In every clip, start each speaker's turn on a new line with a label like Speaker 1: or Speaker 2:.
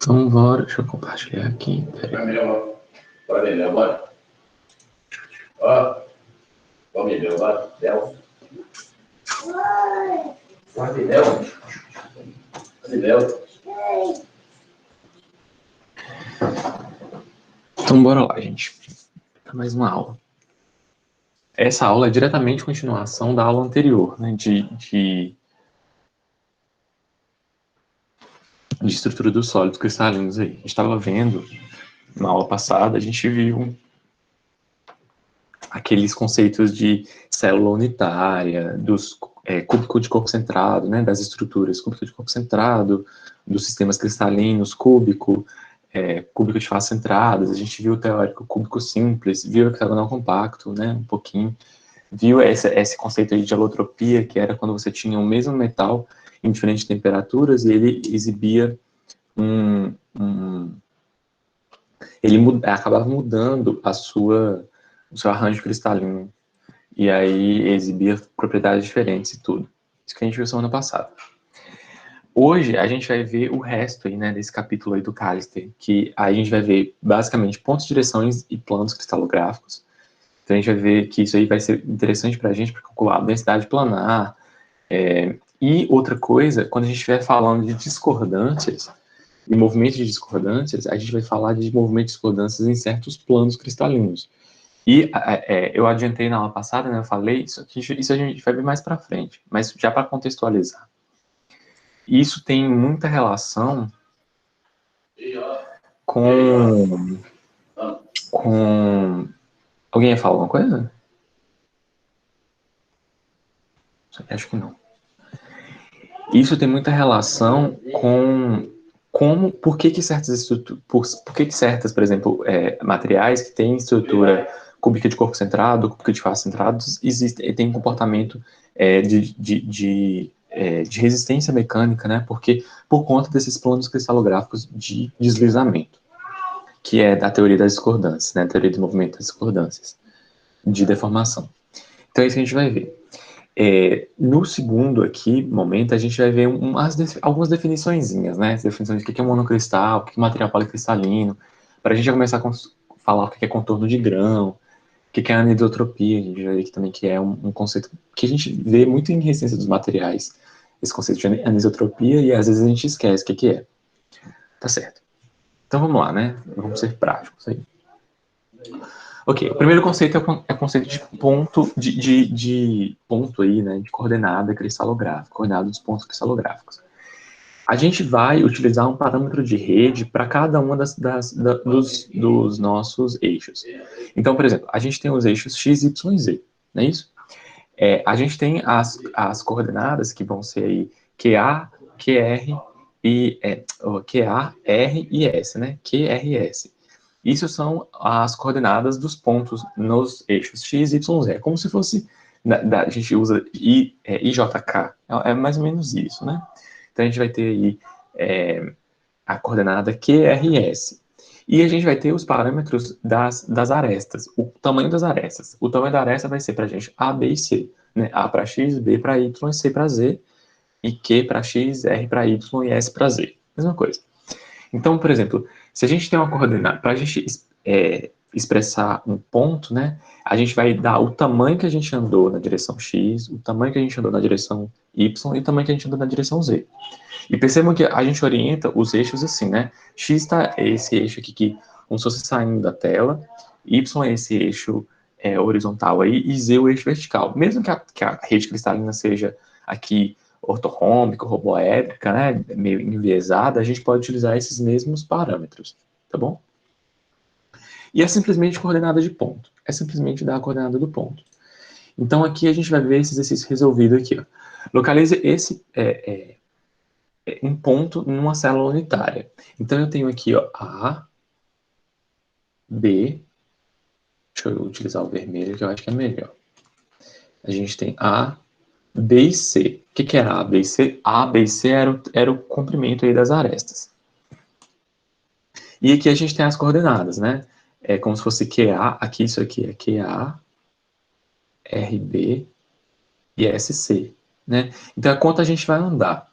Speaker 1: Então, bora. Deixa eu compartilhar aqui.
Speaker 2: Vai melhor. Bora, melhor, bora. Ó. Ó, melhor, bora. Del. Bora, Del. Del.
Speaker 1: Então, bora lá, gente. Mais uma aula. Essa aula é diretamente continuação da aula anterior, né, de estrutura dos sólidos cristalinos aí. A gente estava vendo, na aula passada, a gente viu aqueles conceitos de célula unitária, dos cúbico de corpo centrado, né, das estruturas cúbico de corpo centrado, dos sistemas cristalinos, cúbico de faces centradas. A gente viu o teórico cúbico simples, viu o hexagonal compacto, né, um pouquinho. Viu esse conceito aí de alotropia, que era quando você tinha o mesmo metal em diferentes temperaturas e ele exibia ele acabava mudando o seu arranjo cristalino. E aí exibia propriedades diferentes e tudo. Isso que a gente viu semana passada. Hoje a gente vai ver o resto aí, né, desse capítulo aí do Callister, que aí a gente vai ver basicamente pontos, direções e planos cristalográficos. Então a gente vai ver que isso aí vai ser interessante para a gente para calcular a densidade planar. E outra coisa, quando a gente estiver falando de discordâncias, de movimentos de discordâncias, a gente vai falar de movimentos de discordâncias em certos planos cristalinos. E eu adiantei na aula passada, né, eu falei, isso a gente vai ver mais para frente, mas já para contextualizar. Isso tem muita relação com... Alguém ia falar alguma coisa? Acho que não. Isso tem muita relação com por que certas por exemplo, materiais que têm estrutura cúbica de corpo centrado, cúbica de face centrados, tem um comportamento de resistência mecânica, né? Porque por conta desses planos cristalográficos de deslizamento, que é da teoria das discordâncias, né? A teoria do movimento das discordâncias, de deformação. Então é isso que a gente vai ver. No segundo aqui, momento, a gente vai ver algumas definiçõezinhas, né? Definições de o que é monocristal, o que é material policristalino, para a gente já começar a falar o que é contorno de grão, o que é anisotropia, a gente vai ver aqui também que é um conceito que a gente vê muito em resistência dos materiais, esse conceito de anisotropia, e às vezes a gente esquece o que é. Tá certo. Então vamos lá, né? Vamos ser práticos aí. Ok, o primeiro conceito é o conceito de ponto, de ponto aí, né, de coordenada cristalográfica, coordenada dos pontos cristalográficos. A gente vai utilizar um parâmetro de rede para cada uma dos nossos eixos. Então, por exemplo, a gente tem os eixos x, y, z, não é isso? A gente tem as coordenadas que vão ser aí QA, QR e QA, R e S, né? QRS. Isso são as coordenadas dos pontos nos eixos x, y, z. É como se fosse, a gente usa IJK, é mais ou menos isso, né? Então a gente vai ter aí a coordenada QRS. E a gente vai ter os parâmetros das arestas, o tamanho das arestas. O tamanho da aresta vai ser para a gente A, B e C. Né? A para X, B para Y, C para Z, e Q para X, R para Y e S para Z. Mesma coisa. Então, por exemplo, se a gente tem uma coordenada, para a gente expressar um ponto, né, a gente vai dar o tamanho que a gente andou na direção X, o tamanho que a gente andou na direção Y e o tamanho que a gente andou na direção Z. E percebam que a gente orienta os eixos assim, né? X é esse eixo aqui que, como se fosse saindo da tela, Y é esse eixo horizontal aí, e Z é o eixo vertical. Mesmo que a rede cristalina seja aqui ortorrômbica, roboédrica, né, meio enviesada, a gente pode utilizar esses mesmos parâmetros, tá bom? E é simplesmente coordenada de ponto. É simplesmente dar a coordenada do ponto. Então aqui a gente vai ver esse exercício resolvido aqui. Ó. Localize esse um ponto numa célula unitária. Então eu tenho aqui ó, A, B, deixa eu utilizar o vermelho que eu acho que é melhor. A gente tem A, B e C. O que era A, B e C? A, B e C era o comprimento aí das arestas. E aqui a gente tem as coordenadas, né? É como se fosse QA, aqui isso aqui é QA, RB e SC, né? Então, a quanto a gente vai andar?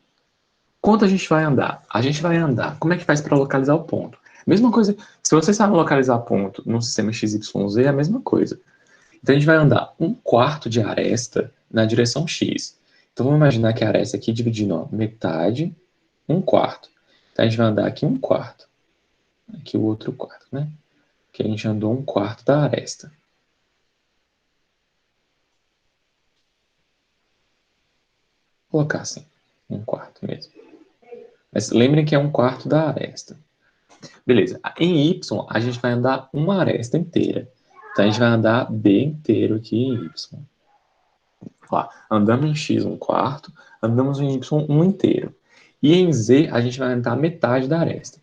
Speaker 1: Quanto a gente vai andar? A gente vai andar. Como é que faz para localizar o ponto? Mesma coisa, se você sabe localizar ponto no sistema XYZ, é a mesma coisa. Então a gente vai andar 1/4 de aresta na direção X. Então vamos imaginar que a aresta aqui dividindo, ó, metade, 1/4. Então a gente vai andar aqui 1/4. Aqui o outro quarto, né? Que a gente andou 1/4 da aresta. Vou colocar assim, 1/4 mesmo. Mas lembrem que é 1/4 da aresta. Beleza. Em Y, a gente vai andar uma aresta inteira. Então, a gente vai andar B inteiro aqui em Y. Ó, andamos em X 1/4, andamos em Y 1 inteiro. E em Z, a gente vai andar metade da aresta.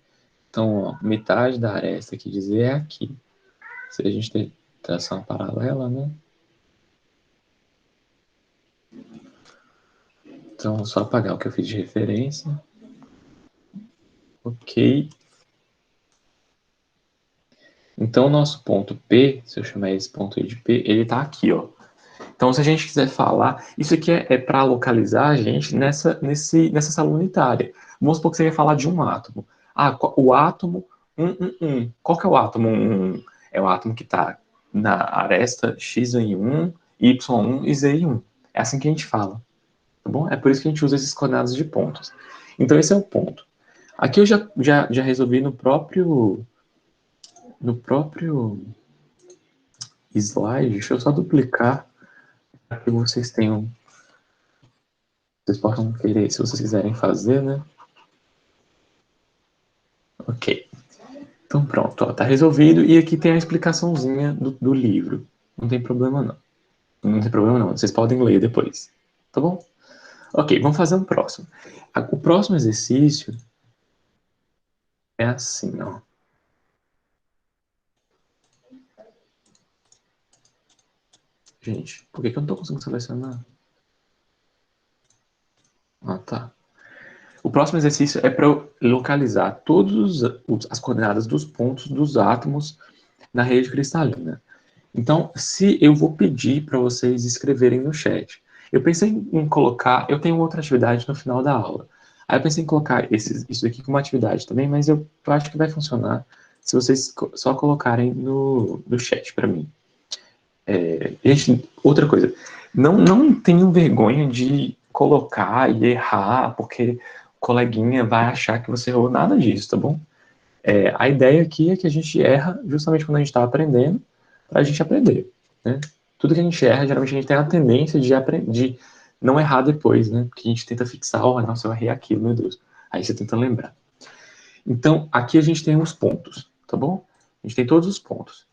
Speaker 1: Então, ó, metade da aresta aqui de Z é aqui. Se a gente tem tração paralela, né? Então, só apagar o que eu fiz de referência. Ok. Então, o nosso ponto P, se eu chamar esse ponto aí de P, ele está aqui, ó. Então, se a gente quiser falar, isso aqui é para localizar a gente nessa sala unitária. Vamos supor que você quer falar de um átomo. Ah, o átomo 1. Qual que é o átomo 1? É o átomo que está na aresta X em 1, Y1 e Z em 1. É assim que a gente fala, tá bom? É por isso que a gente usa esses coordenadas de pontos. Então, esse é o ponto. Aqui eu já resolvi no próprio slide. Deixa eu só duplicar para que vocês tenham. Vocês possam querer, se vocês quiserem fazer, né? Ok. Então pronto, ó, tá resolvido. E aqui tem a explicaçãozinha do livro. Não tem problema não. Não tem problema não. Vocês podem ler depois. Tá bom? Ok, vamos fazer um próximo. O próximo exercício é assim, ó. Gente, por que eu não tô conseguindo selecionar? Ah, tá. O próximo exercício é para localizar todas as coordenadas dos pontos dos átomos na rede cristalina. Então, se eu vou pedir para vocês escreverem no chat. Eu pensei em colocar, eu tenho outra atividade no final da aula. Aí eu pensei em colocar isso aqui como atividade também, mas eu acho que vai funcionar se vocês só colocarem no chat para mim. Gente, outra coisa, não tenham vergonha de colocar e errar, porque o coleguinha vai achar que você errou, nada disso, tá bom? A ideia aqui é que a gente erra justamente quando a gente está aprendendo, para a gente aprender, né? Tudo que a gente erra, geralmente a gente tem a tendência de não errar depois, né? Porque a gente tenta fixar, oh, nossa, eu errei aquilo, meu Deus. Aí você tenta lembrar. Então, aqui a gente tem os pontos, tá bom? A gente tem todos os pontos.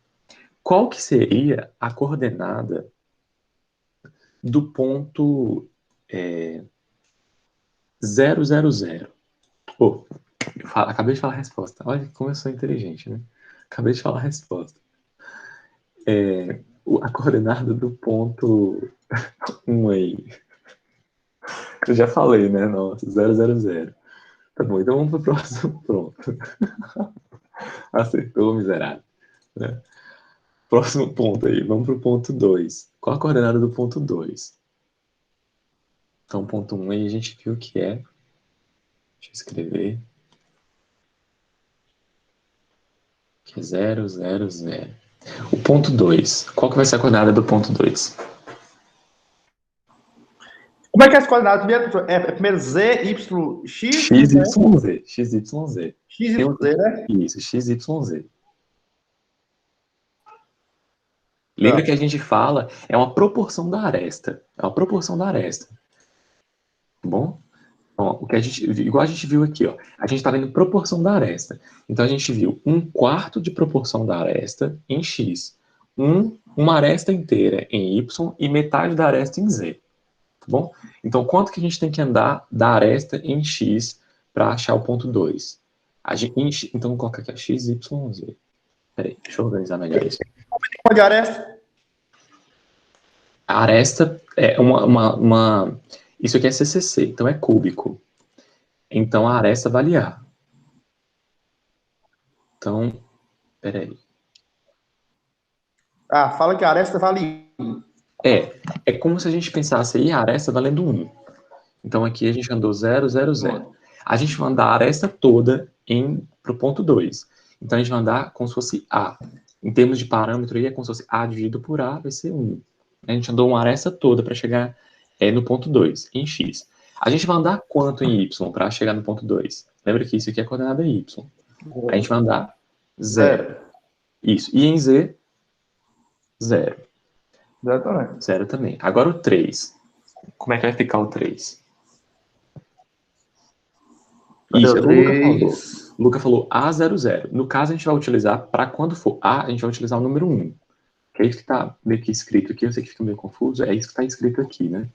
Speaker 1: Qual que seria a coordenada do ponto 000? Oh, acabei de falar a resposta. Olha como eu sou inteligente, né? Acabei de falar a resposta. A coordenada do ponto 1 aí. Eu já falei, né? Nossa, 000. Tá bom, então vamos pro próximo. Pronto. Acertou, miserável. Né? Próximo ponto aí. Vamos pro ponto 2. Qual a coordenada do ponto 2? Então, ponto 1 aí a gente viu que é. Deixa eu escrever. Que é 000. O ponto 2. Qual que vai ser a coordenada do ponto 2?
Speaker 3: Como é que é as coordenadas? Primeiro Z, Y, X,
Speaker 1: XYZ. XYZ.
Speaker 3: X, Y, Z, né?
Speaker 1: Isso, XYZ. Lembra que a gente fala, é uma proporção da aresta. É uma proporção da aresta. Tá bom? Ó, o que a gente, igual a gente viu aqui, ó. A gente está vendo proporção da aresta. Então a gente viu 1/4 de proporção da aresta em X. Uma aresta inteira em Y e metade da aresta em Z. Tá bom? Então quanto que a gente tem que andar da aresta em X para achar o ponto 2? Então vou colocar aqui a X, Y, Z. Peraí, deixa eu organizar melhor isso.
Speaker 3: Qual de aresta?
Speaker 1: A aresta é isso aqui é CCC, então é cúbico. Então a aresta vale A. Então, peraí.
Speaker 3: Ah, fala que a aresta vale 1.
Speaker 1: É como se a gente pensasse aí a aresta valendo 1. Então aqui a gente andou 0. A gente vai andar a aresta toda para o ponto 2. Então, a gente vai andar como se fosse A. Em termos de parâmetro, aí é como se fosse A dividido por A, vai ser 1. A gente andou uma aresta toda para chegar no ponto 2, em X. A gente vai andar quanto em Y para chegar no ponto 2? Lembra que isso aqui é a coordenada Y. A gente vai andar 0. Isso. E em Z, 0.
Speaker 3: Exatamente.
Speaker 1: 0 também. Agora o 3. Como é que vai ficar o 3? Isso, é o que o Luca falou. O Luca falou A00. No caso, a gente vai utilizar, para quando for A, a gente vai utilizar o número 1. Que é isso que está meio que escrito aqui. Eu sei que fica meio confuso. É isso que está escrito aqui, né?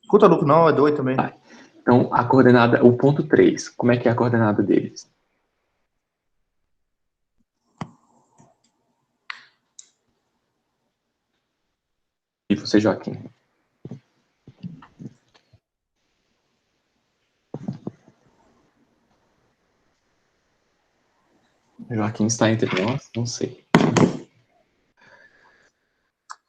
Speaker 3: Escuta, Luca, não, é 2 também.
Speaker 1: Vai. Então, a coordenada, o ponto 3, como é que é a coordenada deles? E você, Joaquim? Joaquim está entre nós? Não sei.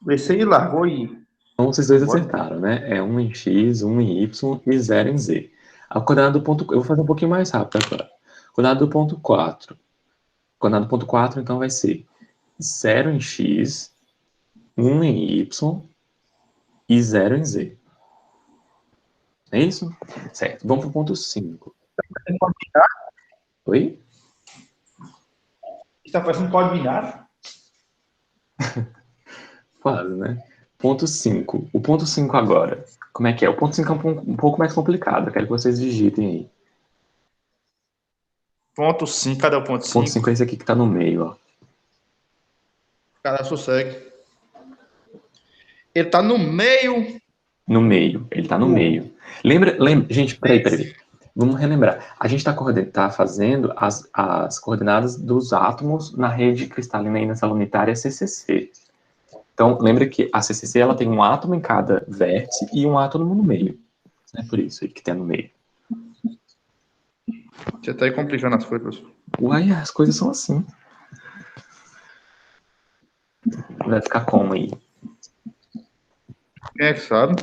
Speaker 3: Esse aí largou e...
Speaker 1: Então, vocês dois acertaram, né? É 1 em X, 1 em Y e 0 em Z. A coordenada do ponto... Eu vou fazer um pouquinho mais rápido agora. Coordenada do ponto 4. Coordenada do ponto 4, então, vai ser 0 em X, 1 em Y e 0 em Z. É isso? Certo. Vamos para o ponto 5. Oi?
Speaker 3: Está parecendo código binário.
Speaker 1: Quase, né? Ponto 5. O ponto 5 agora. Como é que é? O ponto 5 é um pouco mais complicado. Eu quero que vocês digitem aí.
Speaker 3: Ponto 5, cadê o ponto
Speaker 1: O ponto
Speaker 3: 5?
Speaker 1: 5 é esse aqui que está no meio, ó.
Speaker 3: Cadê sossegue? Ele tá no meio.
Speaker 1: No meio. Ele está no meio. Lembra... Gente, peraí. Vamos relembrar. A gente está fazendo as coordenadas dos átomos na rede cristalina inercial unitária CCC. Então, lembra que a CCC ela tem um átomo em cada vértice e um átomo no meio. É por isso que tem no meio.
Speaker 3: Você tá aí complicando as coisas.
Speaker 1: Uai, as coisas são assim. Vai ficar como aí?
Speaker 3: Quem é que sabe?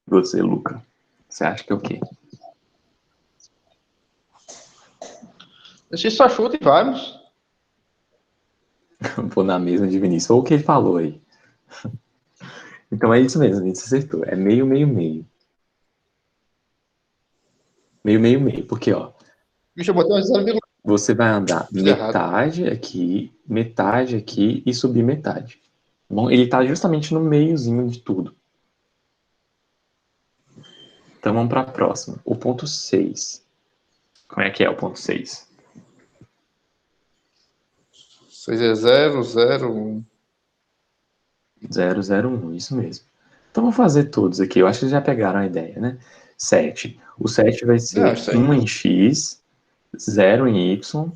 Speaker 1: Você, Luca. Você acha que é o quê?
Speaker 3: Esse só chuta e vamos.
Speaker 1: Vou na mesma de Vinícius. Ou o que ele falou aí. Então é isso mesmo, a gente acertou. É meio, meio, meio. Meio, meio, meio. Porque, ó,
Speaker 3: Bicho, eu botei uma 0,1.
Speaker 1: você vai andar
Speaker 3: Tudo errado.
Speaker 1: metade aqui e subir metade. Bom, ele tá justamente no meiozinho de tudo. Então vamos para a próxima. O ponto 6. Como é que é o ponto 6?
Speaker 3: 6 é 0, 0, 1.
Speaker 1: 0, 0, 1, isso mesmo. Então vou fazer todos aqui. Eu acho que já pegaram a ideia, né? 7. O 7 vai ser 1 em X, 0 em Y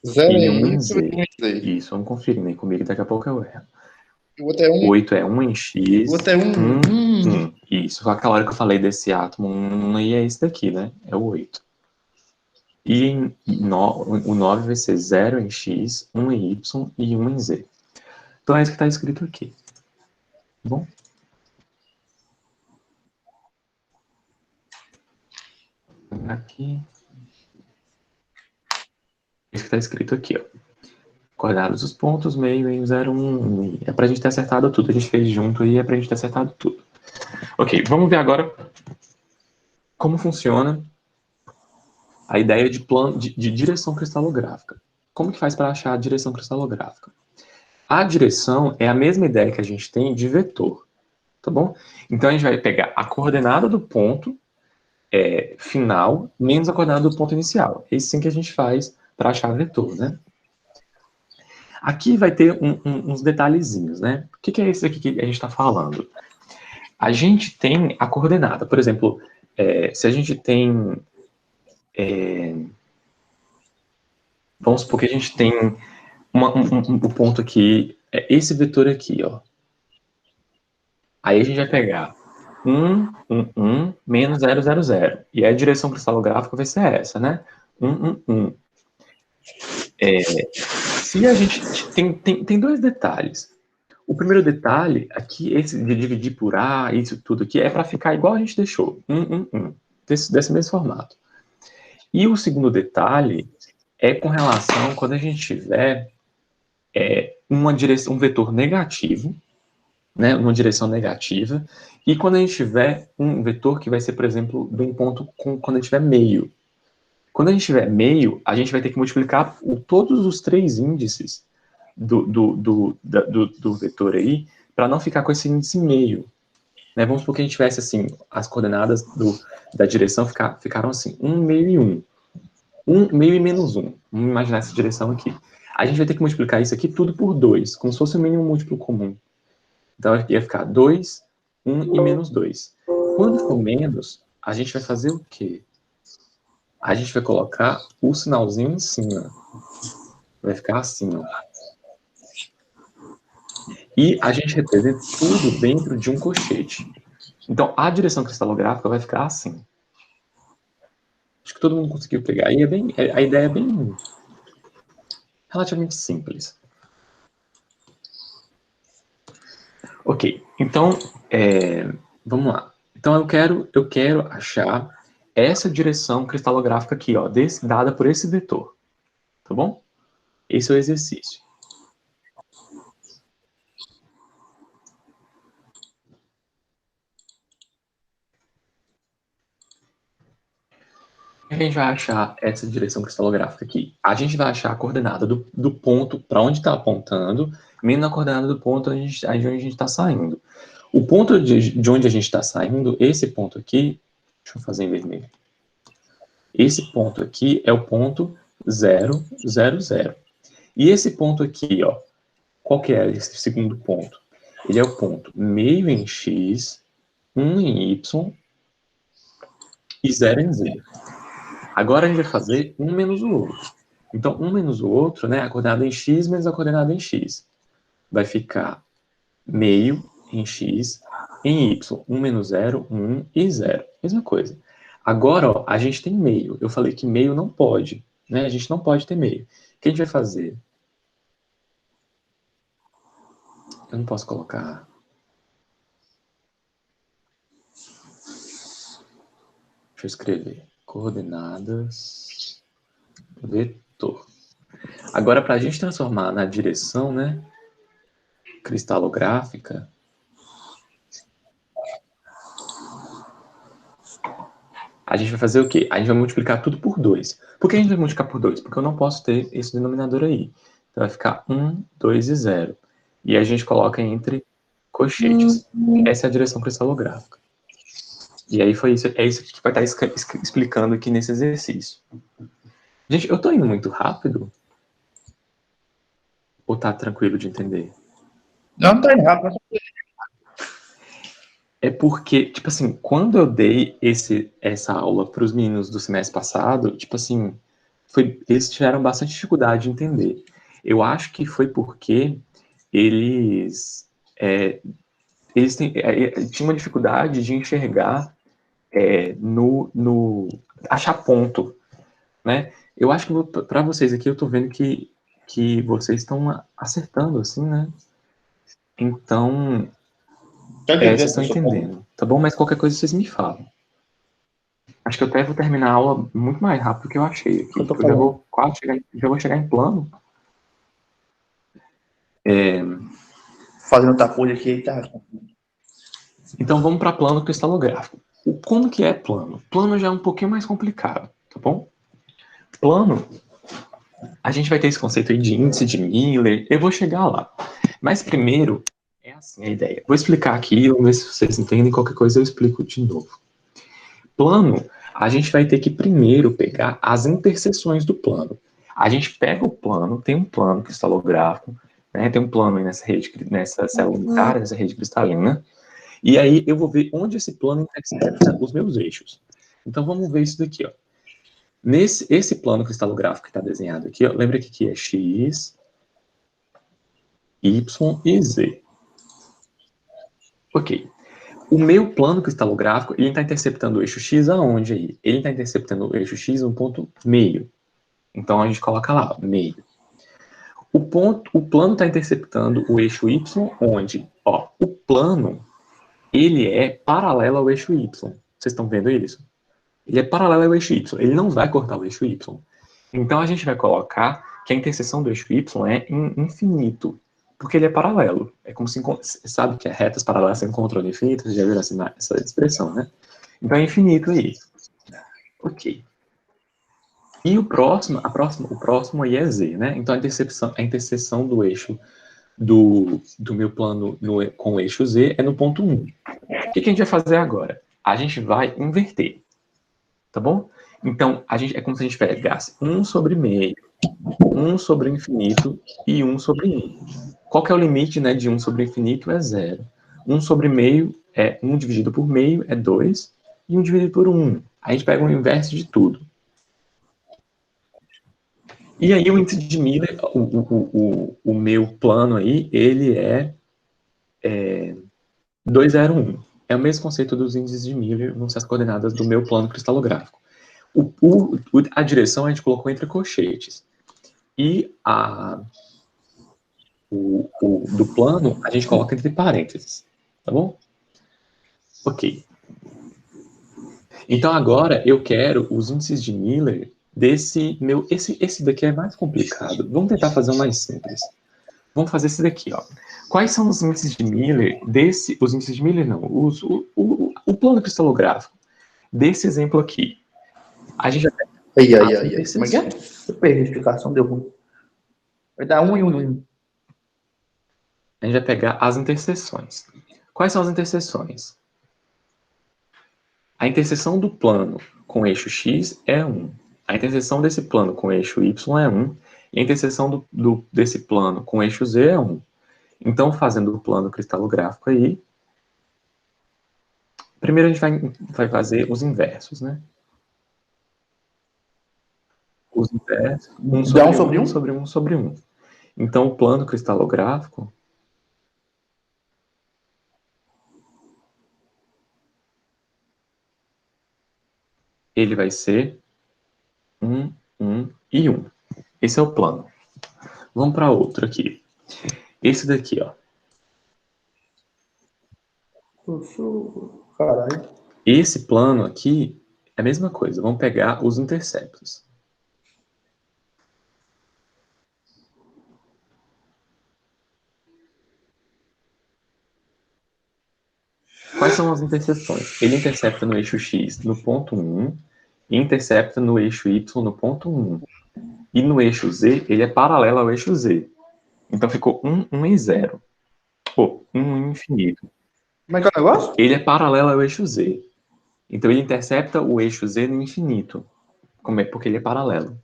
Speaker 3: 0
Speaker 1: e 1
Speaker 3: em
Speaker 1: em
Speaker 3: Y
Speaker 1: Z.
Speaker 3: e 1 em Z.
Speaker 1: Isso, vamos conferir aí comigo, daqui a pouco eu erro.
Speaker 3: O outro é 1.
Speaker 1: 8 é 1 em X,
Speaker 3: O outro é 1.
Speaker 1: 1. Isso, foi aquela hora que eu falei desse átomo 1 aí é esse daqui, né? É o 8. E o 9 vai ser 0 em X, 1 em Y e 1 em Z. Então é isso que está escrito aqui. Tá bom? Aqui. Isso que está escrito aqui, ó. Coordenadas dos pontos, meio, 0, 1. É pra gente ter acertado tudo. A gente fez junto aí, é pra gente ter acertado tudo. Ok, vamos ver agora como funciona a ideia de plano de direção cristalográfica. Como que faz para achar a direção cristalográfica? A direção é a mesma ideia que a gente tem de vetor, tá bom? Então a gente vai pegar a coordenada do ponto final menos a coordenada do ponto inicial. É isso sim que a gente faz para achar vetor, né? Aqui vai ter uns detalhezinhos, né? O que é esse aqui que a gente está falando? A gente tem a coordenada, por exemplo, se a gente tem... vamos supor que a gente tem um ponto aqui, esse vetor aqui, ó. Aí a gente vai pegar 1, 1, 1, menos 0, 0, 0. E a direção cristalográfica vai ser essa, né? Se a gente tem dois detalhes. O primeiro detalhe aqui, esse de dividir por A, isso tudo aqui, é para ficar igual a gente deixou. Desse mesmo formato. E o segundo detalhe é com relação quando a gente tiver um vetor negativo, né, uma direção negativa, e quando a gente tiver um vetor que vai ser, por exemplo, de um ponto quando a gente tiver meio. Quando a gente tiver meio, a gente vai ter que multiplicar todos os três índices do vetor aí, para não ficar com esse índice meio. Né? Vamos supor que a gente tivesse assim, as coordenadas da direção ficaram assim, 1, meio e 1. 1, meio e menos 1. Vamos imaginar essa direção aqui. A gente vai ter que multiplicar isso aqui tudo por 2, como se fosse o mínimo múltiplo comum. Então, ia ficar 2, 1 e menos 2. Quando for menos, a gente vai fazer o quê? A gente vai colocar o sinalzinho em cima. Vai ficar assim, ó. E a gente representa tudo dentro de um colchete. Então, a direção cristalográfica vai ficar assim. Acho que todo mundo conseguiu pegar. E a ideia é bem relativamente simples. Ok, então, vamos lá. Então, eu quero achar essa direção cristalográfica aqui, ó, dada por esse vetor. Tá bom? Esse é o exercício. A gente vai achar essa direção cristalográfica aqui. A gente vai achar a coordenada do ponto para onde está apontando, menos a coordenada do ponto de onde a gente está saindo. O ponto de onde a gente está saindo, esse ponto aqui, deixa eu fazer em vermelho. Esse ponto aqui é o ponto 0, 0, 0. E esse ponto aqui, ó, qual que é esse segundo ponto? Ele é o ponto meio em x, 1 em y e 0 em z. Agora a gente vai fazer um menos o outro. Então, um menos o outro, né, a coordenada em x menos a coordenada em x. Vai ficar meio em x, em y, 1 menos 0, 1 e 0. Mesma coisa. Agora, ó, a gente tem meio. Eu falei que meio não pode, né? A gente não pode ter meio. O que a gente vai fazer? Eu não posso colocar... Deixa eu escrever. Coordenadas... vetor. Agora, para a gente transformar na direção, né, cristalográfica, a gente vai fazer o quê? A gente vai multiplicar tudo por 2. Por que a gente vai multiplicar por 2? Porque eu não posso ter esse denominador aí. Então vai ficar 1, 2 e 0. E a gente coloca entre colchetes. Essa é a direção cristalográfica. E aí é isso que vai estar explicando aqui nesse exercício. Gente, eu estou indo muito rápido? Ou tá tranquilo de entender?
Speaker 3: Não, tá errado.
Speaker 1: É porque, tipo assim, quando eu dei essa aula para os meninos do semestre passado, tipo assim, eles tiveram bastante dificuldade de entender. Eu acho que foi porque eles tinham uma dificuldade de enxergar achar ponto, né? Eu acho que para vocês aqui, eu tô vendo que vocês estão acertando, assim, né? Então, vocês estão entendendo, tá bom? Mas qualquer coisa vocês me falam. Acho que eu até vou terminar a aula muito mais rápido do que eu achei aqui. Eu já vou chegar em plano.
Speaker 3: Fazendo outra coisa aqui, tá?
Speaker 1: Então vamos para plano cristalográfico. Como que é plano? Plano já é um pouquinho mais complicado, tá bom? Plano, a gente vai ter esse conceito aí de índice de Miller, eu vou chegar lá. Mas primeiro, é assim a ideia. Vou explicar aqui, vamos ver se vocês entendem, qualquer coisa eu explico de novo. Plano, a gente vai ter que primeiro pegar as interseções do plano. A gente pega o plano, tem um plano cristalográfico, né, tem um plano aí nessa célula unitária, nessa rede cristalina, e aí eu vou ver onde esse plano intercepta os meus eixos. Então vamos ver isso daqui, ó. Esse plano cristalográfico que está desenhado aqui, ó, lembra que aqui é x, y e z. Ok. O meu plano cristalográfico, ele está interceptando o eixo x aonde aí? Ele está interceptando o eixo x no ponto meio. Então a gente coloca lá, meio. O plano está interceptando o eixo Y, onde, ó, o plano, ele é paralelo ao eixo Y. Vocês estão vendo isso? Ele é paralelo ao eixo Y, ele não vai cortar o eixo Y. Então a gente vai colocar que a interseção do eixo Y é em infinito, porque ele é paralelo. É como se, sabe que retas paralelas se encontram no infinito? Vocês já viram essa expressão, né? Então é infinito aí. Ok. E o próximo aí é Z, né? Então a interseção do eixo do meu plano com o eixo Z é no ponto 1. O que a gente vai fazer agora? A gente vai inverter, tá bom? Então, é como se a gente pegasse 1 sobre meio, 1 sobre infinito e 1 sobre 1. Qual que é o limite, né, de 1 sobre infinito? É 0. 1 sobre meio é 1 dividido por meio é 2, e 1 dividido por 1. A gente pega o inverso de tudo. E aí o índice de Miller, o meu plano aí, ele é 201. É o mesmo conceito dos índices de Miller, vão ser as coordenadas do meu plano cristalográfico. A direção a gente colocou entre colchetes. E do plano a gente coloca entre parênteses. Tá bom? Ok. Então agora eu quero os índices de Miller desse meu... Esse daqui é mais complicado. Vamos tentar fazer um mais simples. Vamos fazer esse daqui, ó. Quais são os índices de Miller os índices de Miller não, o plano cristalográfico desse exemplo aqui? A gente já tem
Speaker 3: Como é que é? Eu perdi a explicação, deu ruim. Vai dar 1 e 1 e 1.
Speaker 1: A gente vai pegar as interseções. Quais são as interseções? A interseção do plano com o eixo X é 1. A interseção desse plano com o eixo Y é 1. E a interseção desse plano com o eixo Z é 1. Então, fazendo o plano cristalográfico aí, primeiro a gente vai fazer os inversos, né? Os inversos, 1 sobre 1 sobre 1 sobre 1. Então, o plano cristalográfico ele vai ser 1, 1 e 1. Esse é o plano. Vamos para outro aqui. Esse daqui, ó.
Speaker 3: Caralho.
Speaker 1: Esse plano aqui é a mesma coisa. Vamos pegar os interceptos. Quais são as interseções? Ele intercepta no eixo X no ponto 1 e intercepta no eixo Y no ponto 1. E no eixo Z, ele é paralelo ao eixo Z. Então ficou 1, 1 e 0. Ou 1 infinito.
Speaker 3: Como é que é o negócio?
Speaker 1: Ele é paralelo ao eixo Z. Então ele intercepta o eixo Z no infinito. Como é? Porque ele é paralelo.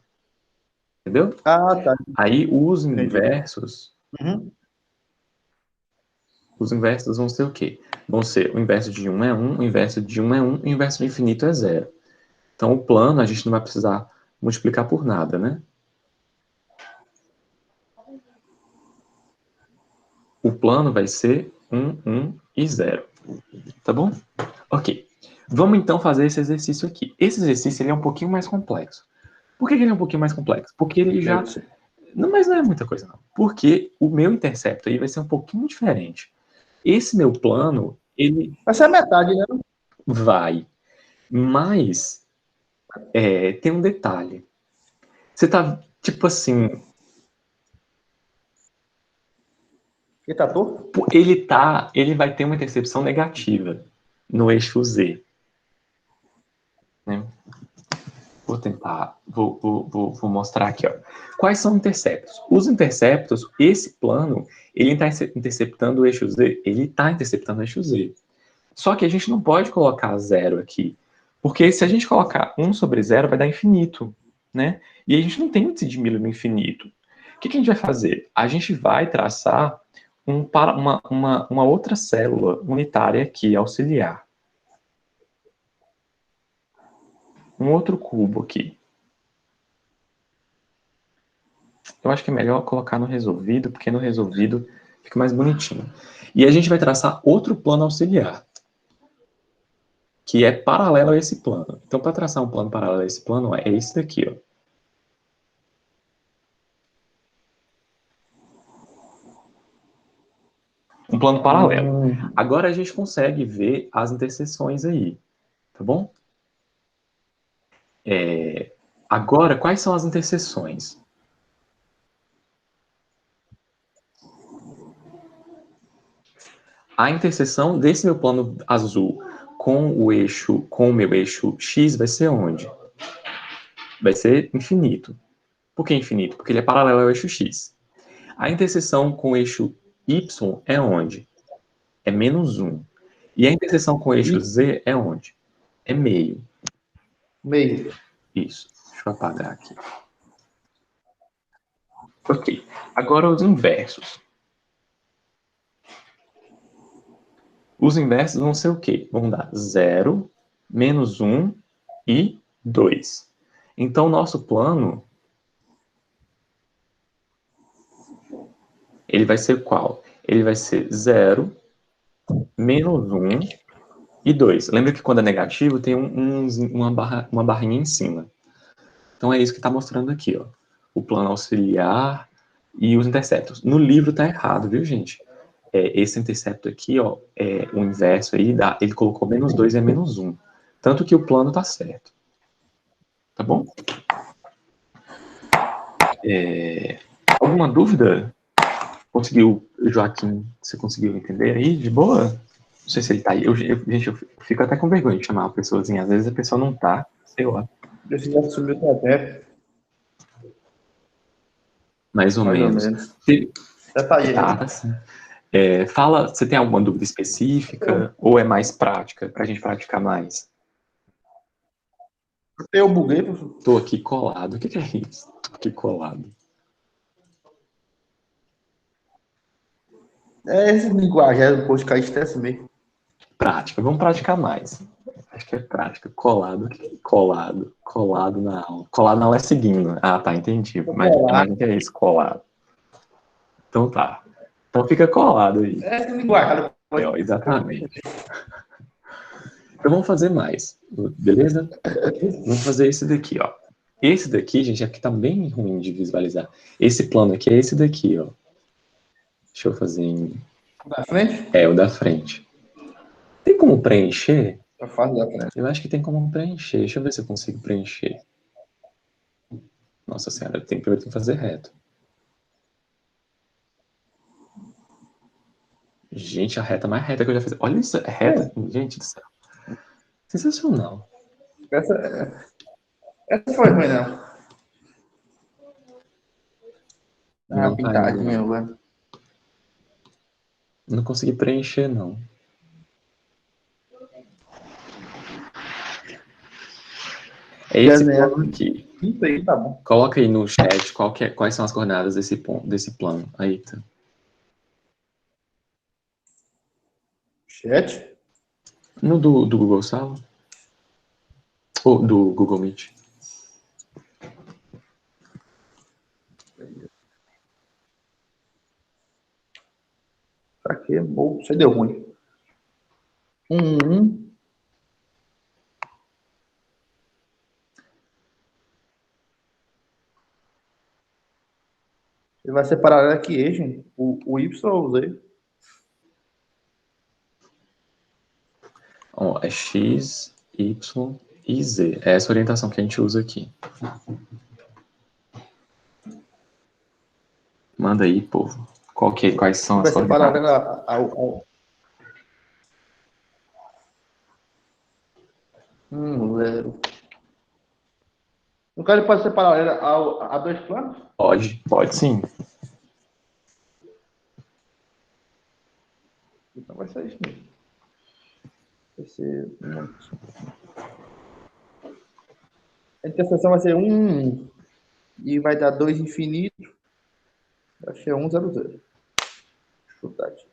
Speaker 1: Entendeu?
Speaker 3: Ah, tá.
Speaker 1: Aí os inversos...
Speaker 3: Uhum.
Speaker 1: Os inversos vão ser o quê? Vão ser o inverso de 1 é 1, o inverso de 1 é 1 e o inverso do infinito é 0. Então o plano a gente não vai precisar multiplicar por nada, né? O plano vai ser 1, 1 e 0. Tá bom? Ok. Vamos então fazer esse exercício aqui. Esse exercício ele é um pouquinho mais complexo. Por que ele é um pouquinho mais complexo? Porque ele já... Não, mas não é muita coisa, não. Porque o meu intercepto aí vai ser um pouquinho diferente. Esse meu plano, ele...
Speaker 3: Vai ser a metade, né?
Speaker 1: Vai. Mas tem um detalhe. Você tá, tipo assim...
Speaker 3: Ele tá torto?
Speaker 1: Ele vai ter uma intercepção negativa no eixo Z. Né? Vou tentar, vou mostrar aqui, ó. Quais são interceptos? Os interceptos, esse plano, ele está interceptando o eixo Z? Ele está interceptando o eixo Z. Só que a gente não pode colocar 0 aqui, porque se a gente colocar 1 sobre 0, vai dar infinito, né? E a gente não tem índice de Miller no infinito. O que a gente vai fazer? A gente vai traçar uma outra célula unitária aqui, auxiliar. Um outro cubo aqui. Eu acho que é melhor colocar no resolvido, porque no resolvido fica mais bonitinho. E a gente vai traçar outro plano auxiliar, que é paralelo a esse plano. Então, para traçar um plano paralelo a esse plano, é esse daqui, ó. Um plano paralelo. Agora a gente consegue ver as interseções aí, tá bom? Agora, quais são as interseções? A interseção desse meu plano azul com o meu eixo X vai ser onde? Vai ser infinito. Por que infinito? Porque ele é paralelo ao eixo X. A interseção com o eixo Y é onde? É -1. E a interseção com o eixo Z é onde? É meio.
Speaker 3: Meio.
Speaker 1: Isso. Deixa eu apagar aqui. Ok. Agora os inversos. Os inversos vão ser o quê? Vão dar 0, -1 e 2. Então, nosso plano, ele vai ser qual? Ele vai ser 0, -1 e 2. Lembra que quando é negativo, tem uma barrinha em cima. Então, é isso que está mostrando aqui, ó. O plano auxiliar e os interceptos. No livro tá errado, viu, gente? Esse intercepto aqui, ó, o inverso aí, ele colocou -2 e é -1. Tanto que o plano tá certo. Tá bom? Alguma dúvida? Conseguiu, Joaquim, você conseguiu entender aí de boa? Não sei se ele tá aí. Gente, eu fico até com vergonha de chamar uma pessoazinha. Às vezes a pessoa não tá, sei lá.
Speaker 3: Esse já subiu até.
Speaker 1: Mais ou
Speaker 3: Mais ou
Speaker 1: menos.
Speaker 3: menos.
Speaker 1: Se-
Speaker 3: Já tá aí.
Speaker 1: Tá, tá sim. Fala, você tem alguma dúvida específica ou é mais prática, pra gente praticar mais?
Speaker 3: Eu buguei, professor.
Speaker 1: Tô aqui colado. O que é isso? Tô aqui colado.
Speaker 3: Esse linguajar do post cair estresse mesmo.
Speaker 1: Prática, vamos praticar mais. Acho que é prática. Colado. O que é colado? Colado na aula. Colado na aula é seguindo. Ah, tá, entendi. Mas imagina que é isso, colado. Então tá. Então fica colado aí.
Speaker 3: Esse linguajar do
Speaker 1: Ó, exatamente. Então vamos fazer mais, beleza? Vamos fazer esse daqui, ó. Esse daqui, gente, aqui tá bem ruim de visualizar. Esse plano aqui é esse daqui, ó. Deixa eu fazer em...
Speaker 3: da frente?
Speaker 1: o da frente. Tem como preencher?
Speaker 3: Tá fácil da frente.
Speaker 1: Eu acho que tem como preencher. Deixa eu ver se eu consigo preencher. Nossa senhora, primeiro tem que fazer reto. Gente, a reta mais reta que eu já fiz. Olha isso, é reta. Gente do céu. Sensacional.
Speaker 3: Essa foi ruim, não.
Speaker 1: Não tá indo,
Speaker 3: Pintadinha,
Speaker 1: não.
Speaker 3: agora.
Speaker 1: Não consegui preencher, não. É esse plano aqui.
Speaker 3: Isso aí, tá bom.
Speaker 1: Coloca aí no chat quais são as coordenadas desse plano. Aí, tá.
Speaker 3: Chat?
Speaker 1: No do Google Sala? Ou do Google Meet?
Speaker 3: Pra quê? Você deu ruim. 1. Ele vai ser paralelo aqui, gente. O Y eu usei.
Speaker 1: Ó, é X, Y e Z. É essa orientação que a gente usa aqui. Manda aí, povo. Quais são as
Speaker 3: Vai ser paralelo
Speaker 1: coordenadas?
Speaker 3: ao... 0. No caso, ele pode ser paralelo a dois planos?
Speaker 1: Pode sim.
Speaker 3: Então vai ser isso mesmo. Vai ser... A interseção vai ser 1 e vai dar 2 infinito. Vai ser 1, 0, 0. Chutar aqui.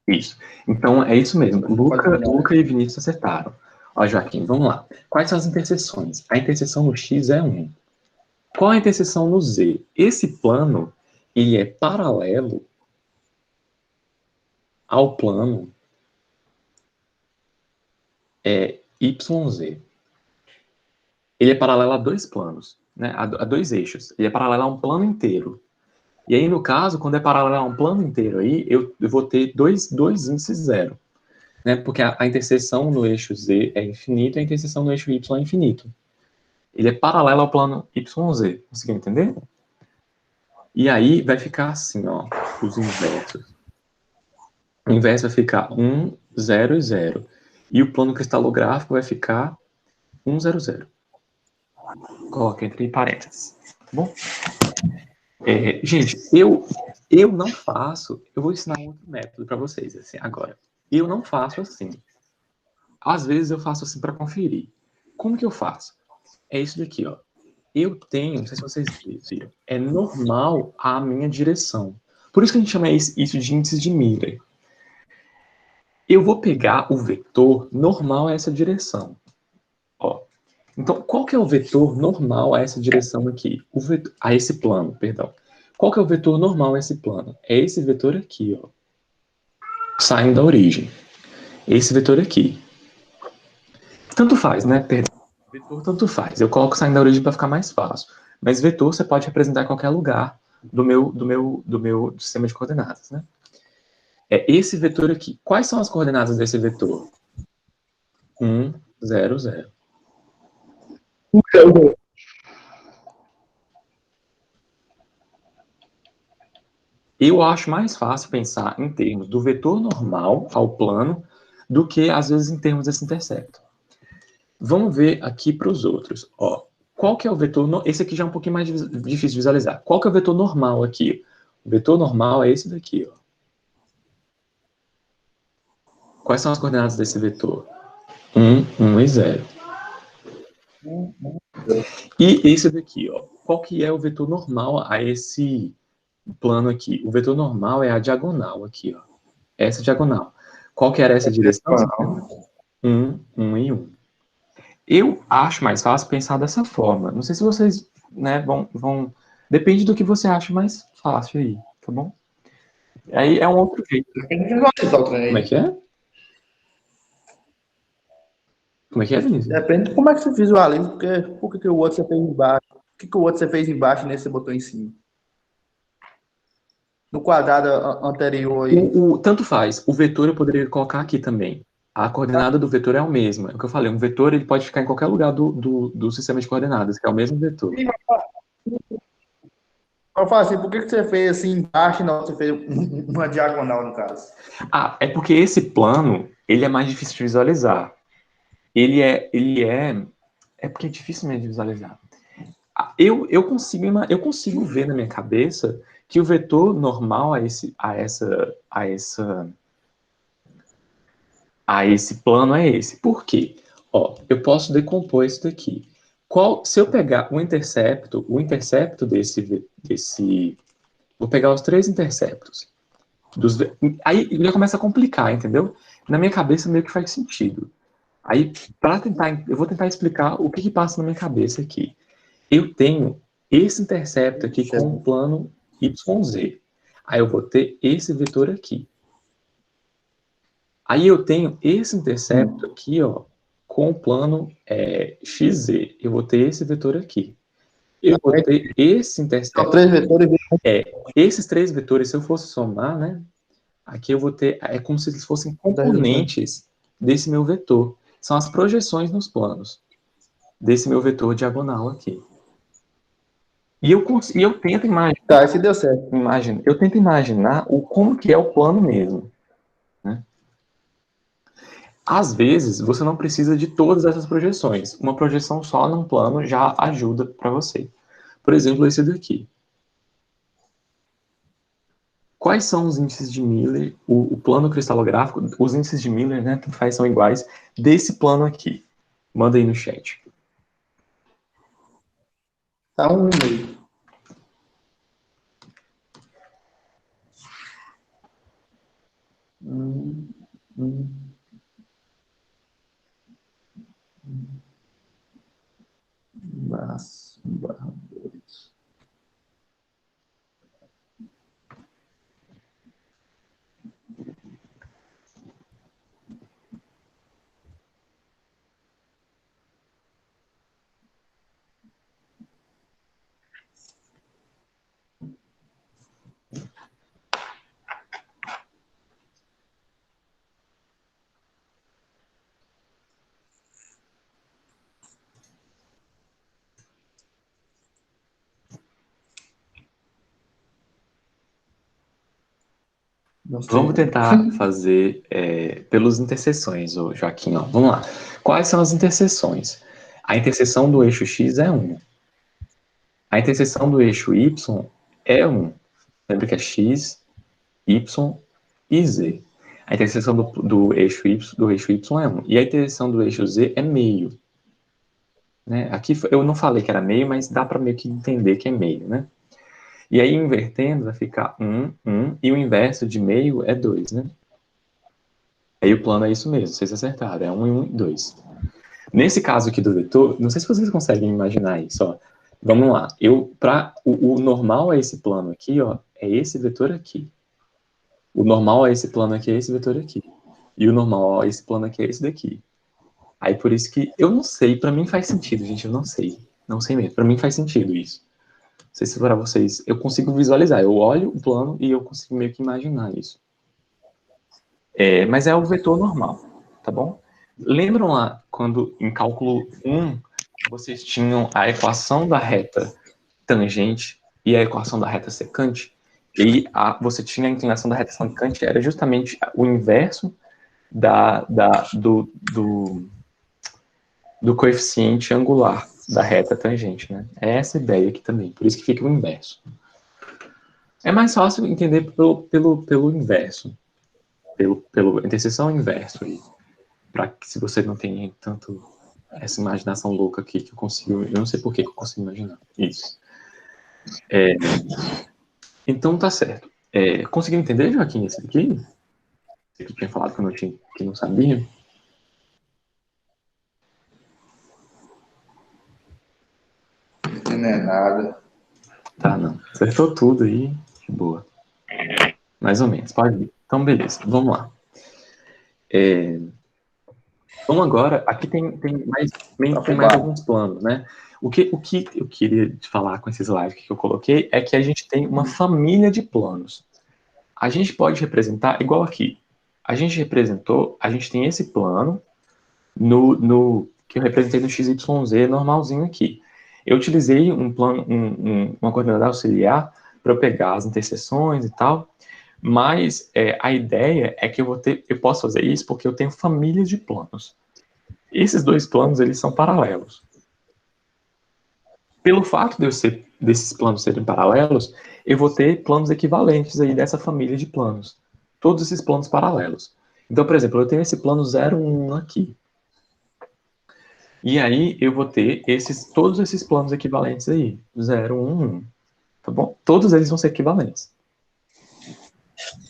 Speaker 1: Isso. Então, é isso mesmo. Luca e Vinícius acertaram. Ó, Joaquim, vamos lá. Quais são as interseções? A interseção no X é 1. Qual a interseção no Z? Esse plano, ele é paralelo ao plano YZ. Ele é paralelo a dois planos, né? A dois eixos. Ele é paralelo a um plano inteiro. E aí, no caso, quando é paralelo a um plano inteiro aí, eu vou ter dois índices zero, né? Porque a interseção no eixo Z é infinito e a interseção no eixo Y é infinito. Ele é paralelo ao plano YZ. Conseguiu entender? E aí vai ficar assim, ó, os inversos. O inverso vai ficar 1, 0 e 0. E o plano cristalográfico vai ficar 1, 0, 0. Coloca entre parênteses. Tá bom? Gente, eu não faço. Eu vou ensinar um outro método para vocês assim, agora. Eu não faço assim. Às vezes eu faço assim para conferir. Como que eu faço? É isso daqui, ó. Eu tenho, não sei se vocês viram, é normal a minha direção. Por isso que a gente chama isso de índice de Miller. Eu vou pegar o vetor normal a essa direção. Ó. Então, qual que é o vetor normal a essa direção aqui? A esse plano, perdão. Qual que é o vetor normal a esse plano? É esse vetor aqui, ó. Saindo da origem. Esse vetor aqui. Tanto faz, né? Perdão. Vetor tanto faz. Eu coloco saindo da origem para ficar mais fácil. Mas vetor você pode representar em qualquer lugar do meu sistema de coordenadas, né? É esse vetor aqui. Quais são as coordenadas desse vetor? 1, 0, 0. Eu acho mais fácil pensar em termos do vetor normal ao plano do que, às vezes, em termos desse intercepto. Vamos ver aqui para os outros. Ó, qual que é o vetor... Esse aqui já é um pouquinho mais difícil de visualizar. Qual que é o vetor normal aqui? O vetor normal é esse daqui. Ó. Quais são as coordenadas desse vetor? 1, 1 e 0. E esse daqui, ó. Qual que é o vetor normal a esse plano aqui? O vetor normal é a diagonal aqui, ó. Essa diagonal. Qual que era essa direção? 1, 1 e 1. Eu acho mais fácil pensar dessa forma. Não sei se vocês, né, vão... Depende do que você acha mais fácil aí, tá bom? Aí é um outro jeito.
Speaker 3: Tem que visualizar o trem
Speaker 1: Como é
Speaker 3: aí.
Speaker 1: que é? Como é que é, Vinícius?
Speaker 3: Depende de como é que você visualiza, porque por que o outro você fez embaixo? Por que o outro você fez embaixo e nesse você botou em cima? No quadrado anterior aí.
Speaker 1: Tanto faz. O vetor eu poderia colocar aqui também. A coordenada do vetor é a mesma. É o que eu falei. Um vetor ele pode ficar em qualquer lugar do sistema de coordenadas, que é o mesmo vetor.
Speaker 3: Eu falo assim, por que você fez assim embaixo e não você fez uma diagonal, no caso?
Speaker 1: Ah, é porque esse plano ele é mais difícil de visualizar. É porque é difícil mesmo de visualizar. Eu consigo ver na minha cabeça que o vetor normal a esse plano é esse. Por quê? Ó, eu posso decompor isso daqui. Se eu pegar o intercepto desse, vou pegar os três interceptos. Aí já começa a complicar, entendeu? Na minha cabeça meio que faz sentido. Aí, eu vou tentar explicar o que passa na minha cabeça aqui. Eu tenho esse intercepto aqui com o plano YZ. Aí eu vou ter esse vetor aqui. Aí eu tenho esse intercepto aqui, ó, com o plano XZ. Eu vou ter esse vetor aqui. Eu vou ter esse
Speaker 3: São
Speaker 1: intercepto.
Speaker 3: três vetores.
Speaker 1: Esses três vetores, se eu fosse somar, né? Aqui eu vou ter. É como se eles fossem componentes desse meu vetor. São as projeções nos planos desse meu vetor diagonal aqui. E eu tento
Speaker 3: Tá, esse deu certo.
Speaker 1: imaginar como que é o plano mesmo. Né? Às vezes, você não precisa de todas essas projeções. Uma projeção só num plano já ajuda para você. Por exemplo, esse daqui. Quais são os índices de Miller, o plano cristalográfico, os índices de Miller, né, tanto faz, são iguais, desse plano aqui? Manda aí no chat.
Speaker 3: Tá um meio. Hum, hum, barra 2. Não sei.
Speaker 1: Vamos tentar fazer pelas interseções, ô Joaquim. Ó. Vamos lá. Quais são as interseções? A interseção do eixo X é 1. A interseção do eixo Y é 1. Lembra que é X, Y e Z. A interseção do eixo Y é 1. E a interseção do eixo Z é meio. Né? Aqui eu não falei que era meio, mas dá para meio que entender que é meio, né? E aí, invertendo, vai ficar 1, 1, e o inverso de meio é 2, né? Aí o plano é isso mesmo, vocês acertaram, é 1 e 1 e 2. Nesse caso aqui do vetor, não sei se vocês conseguem imaginar isso, ó. Vamos lá, o normal é esse plano aqui, ó, é esse vetor aqui. O normal é esse plano aqui, é esse vetor aqui. E o normal é esse plano aqui, é esse daqui. Aí por isso que, eu não sei, pra mim faz sentido, gente, eu não sei. Não sei mesmo, pra mim faz sentido isso. Não sei se para vocês, eu consigo visualizar, eu olho o plano e eu consigo meio que imaginar isso. Mas é o vetor normal, tá bom? Lembram lá, quando em cálculo 1, vocês tinham a equação da reta tangente e a equação da reta secante? E você tinha a inclinação da reta secante, era justamente o inverso do coeficiente angular da reta tangente, né? É essa ideia aqui também, por isso que fica o inverso. É mais fácil entender pelo inverso, pelo interseção inverso aí. Para que se você não tem tanto essa imaginação louca aqui que eu consigo, eu não sei por que eu consigo imaginar isso. Então tá certo. Conseguiu entender, Joaquim, esse aqui? Você que tinha falado que não sabia?
Speaker 3: Não é nada.
Speaker 1: Tá, não. Acertou tudo aí, de boa. Mais ou menos, pode ir. Então, beleza, vamos lá. Vamos agora, aqui tem mais alguns planos, né? O que eu queria te falar com esses slides que eu coloquei é que a gente tem uma família de planos. A gente pode representar igual aqui. A gente tem esse plano que eu representei no XYZ normalzinho aqui. Eu utilizei um plano, uma coordenada auxiliar para eu pegar as interseções e tal, mas a ideia é que eu posso fazer isso porque eu tenho famílias de planos. Esses dois planos, eles são paralelos. Pelo fato desses planos serem paralelos, eu vou ter planos equivalentes aí dessa família de planos. Todos esses planos paralelos. Então, por exemplo, eu tenho esse plano 0, 1 aqui. E aí eu vou ter todos esses planos equivalentes aí. 0, 1, 1. Tá bom? Todos eles vão ser equivalentes.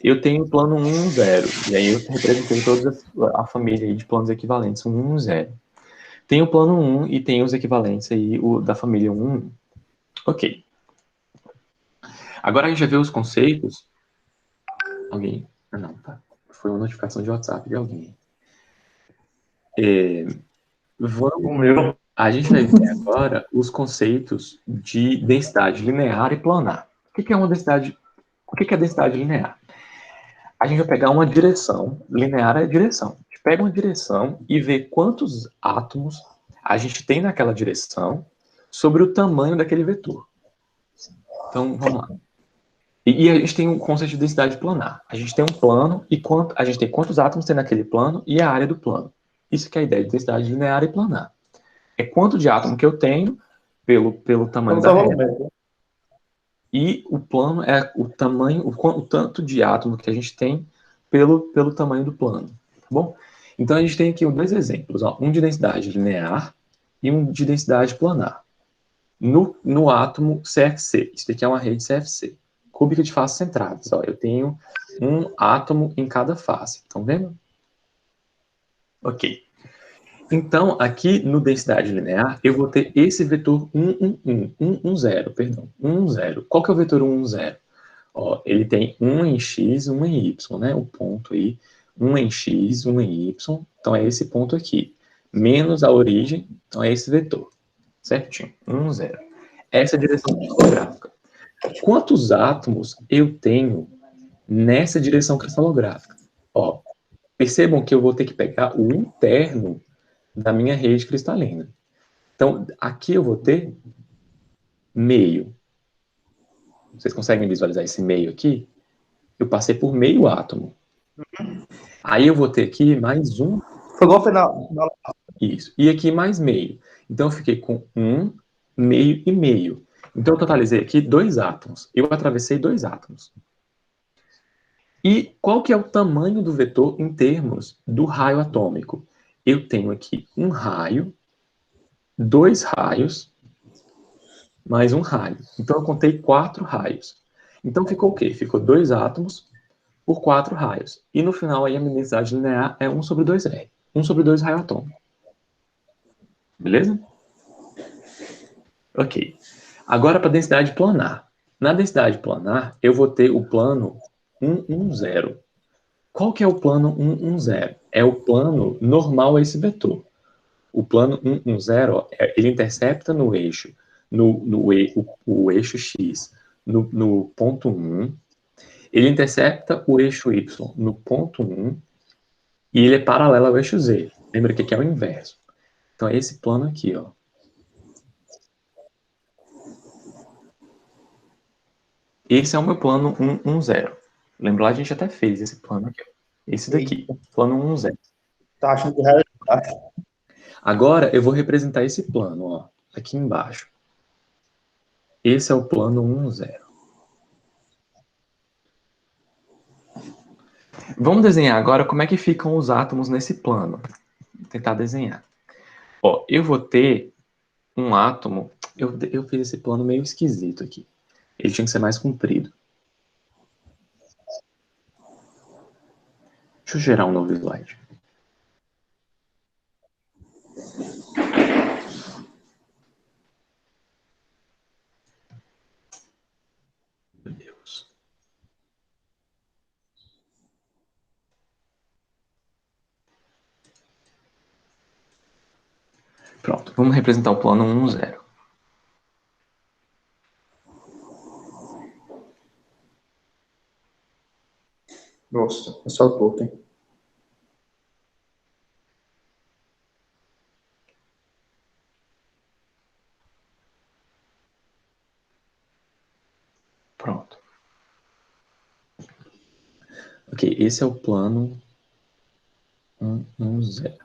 Speaker 1: Eu tenho o plano 1, 0. E aí eu representei toda a família aí de planos equivalentes 1, 1, 0. Tem o plano 1 e tem os equivalentes aí da família 1, 1. Ok. Agora a gente já viu os conceitos. Alguém? Ah, não, tá. Foi uma notificação de WhatsApp de alguém. A gente vai ver agora os conceitos de densidade linear e planar. O que é uma densidade? O que é densidade linear? A gente vai pegar uma direção. Linear é direção. A gente pega uma direção e vê quantos átomos a gente tem naquela direção sobre o tamanho daquele vetor. Então, vamos lá. E a gente tem um conceito de densidade planar. A gente tem um plano e a gente tem quantos átomos tem naquele plano e a área do plano. Isso que é a ideia de densidade linear e planar. É quanto de átomo que eu tenho pelo tamanho da reta. E o plano é o tamanho, o tanto de átomo que a gente tem pelo tamanho do plano. Tá bom? Então a gente tem aqui dois exemplos. Ó, um de densidade linear e um de densidade planar. No átomo CFC. Isso aqui é uma rede CFC. Cúbica de faces centradas. Ó, eu tenho um átomo em cada face. Estão vendo? Ok. Então, aqui no densidade linear, eu vou ter esse vetor 1, 1, 1, 1, 0, perdão, 1, 0. Qual que é o vetor 1, 0? Ó, ele tem 1 em x, 1 em y, né? O ponto aí, 1 em x, 1 em y, então é esse ponto aqui. Menos a origem, então é esse vetor. Certinho, 1, 0. Essa é a direção cristalográfica. Quantos átomos eu tenho nessa direção cristalográfica? Ó, percebam que eu vou ter que pegar o interno da minha rede cristalina. Então, aqui eu vou ter meio. Vocês conseguem visualizar esse meio aqui? Eu passei por meio átomo. Aí eu vou ter aqui mais um.
Speaker 3: Foi igual final.
Speaker 1: Isso. E aqui mais meio. Então eu fiquei com 1, meio e meio. Então eu totalizei aqui 2 átomos. Eu atravessei 2 átomos. E qual que é o tamanho do vetor em termos do raio atômico? Eu tenho aqui um raio, 2 raios, mais um raio. Então eu contei 4 raios. Então ficou o quê? Ficou 2 átomos por 4 raios. E no final aí a minha densidade linear é 1 sobre 2R. 1 sobre 2 raio atômico. Beleza? Ok. Agora para a densidade planar. Na densidade planar, eu vou ter o plano 110. Qual que é o plano 110? É o plano normal a esse vetor. O plano 110, ó, ele intercepta no eixo, o eixo x no ponto 1, ele intercepta o eixo y no ponto 1 e ele é paralelo ao eixo z. Lembra que aqui é o inverso. Então é esse plano aqui, ó. Esse é o meu plano 110. Lembra lá, a gente até fez esse plano aqui, ó. Esse daqui, plano 110.
Speaker 3: Tá achando que o resto é baixo.
Speaker 1: Agora eu vou representar esse plano, ó, aqui embaixo. Esse é o plano 110. Vamos desenhar agora como é que ficam os átomos nesse plano. Vou tentar desenhar. Ó, eu vou ter um átomo. Eu fiz esse plano meio esquisito aqui. Ele tinha que ser mais comprido. Deixa eu gerar um novo slide. Meu Deus. Pronto, vamos representar o plano 110.
Speaker 3: Nossa, é só torto, hein?
Speaker 1: Pronto. Ok, esse é o plano 110.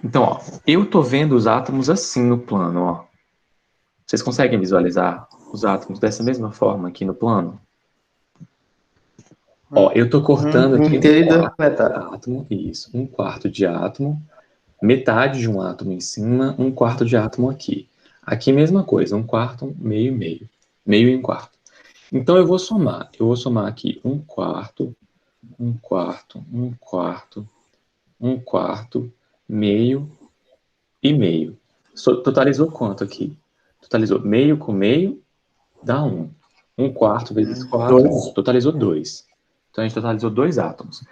Speaker 1: Então, ó, eu tô vendo os átomos assim no plano, ó. Vocês conseguem visualizar os átomos dessa mesma forma aqui no plano? Ó, eu tô cortando aqui
Speaker 3: Inteiro
Speaker 1: um
Speaker 3: e metade.
Speaker 1: átomo, isso, um quarto de átomo, metade de um átomo em cima, um quarto de átomo aqui. Aqui mesma coisa, um quarto, meio, meio. Meio e um quarto. Então eu vou somar. Eu vou somar aqui um quarto, um quarto, um quarto, um quarto, meio e meio. Totalizou quanto aqui? Totalizou meio com meio, dá 1. Um quarto vezes 4, 1. Totalizou 2. Então a gente totalizou 2 átomos.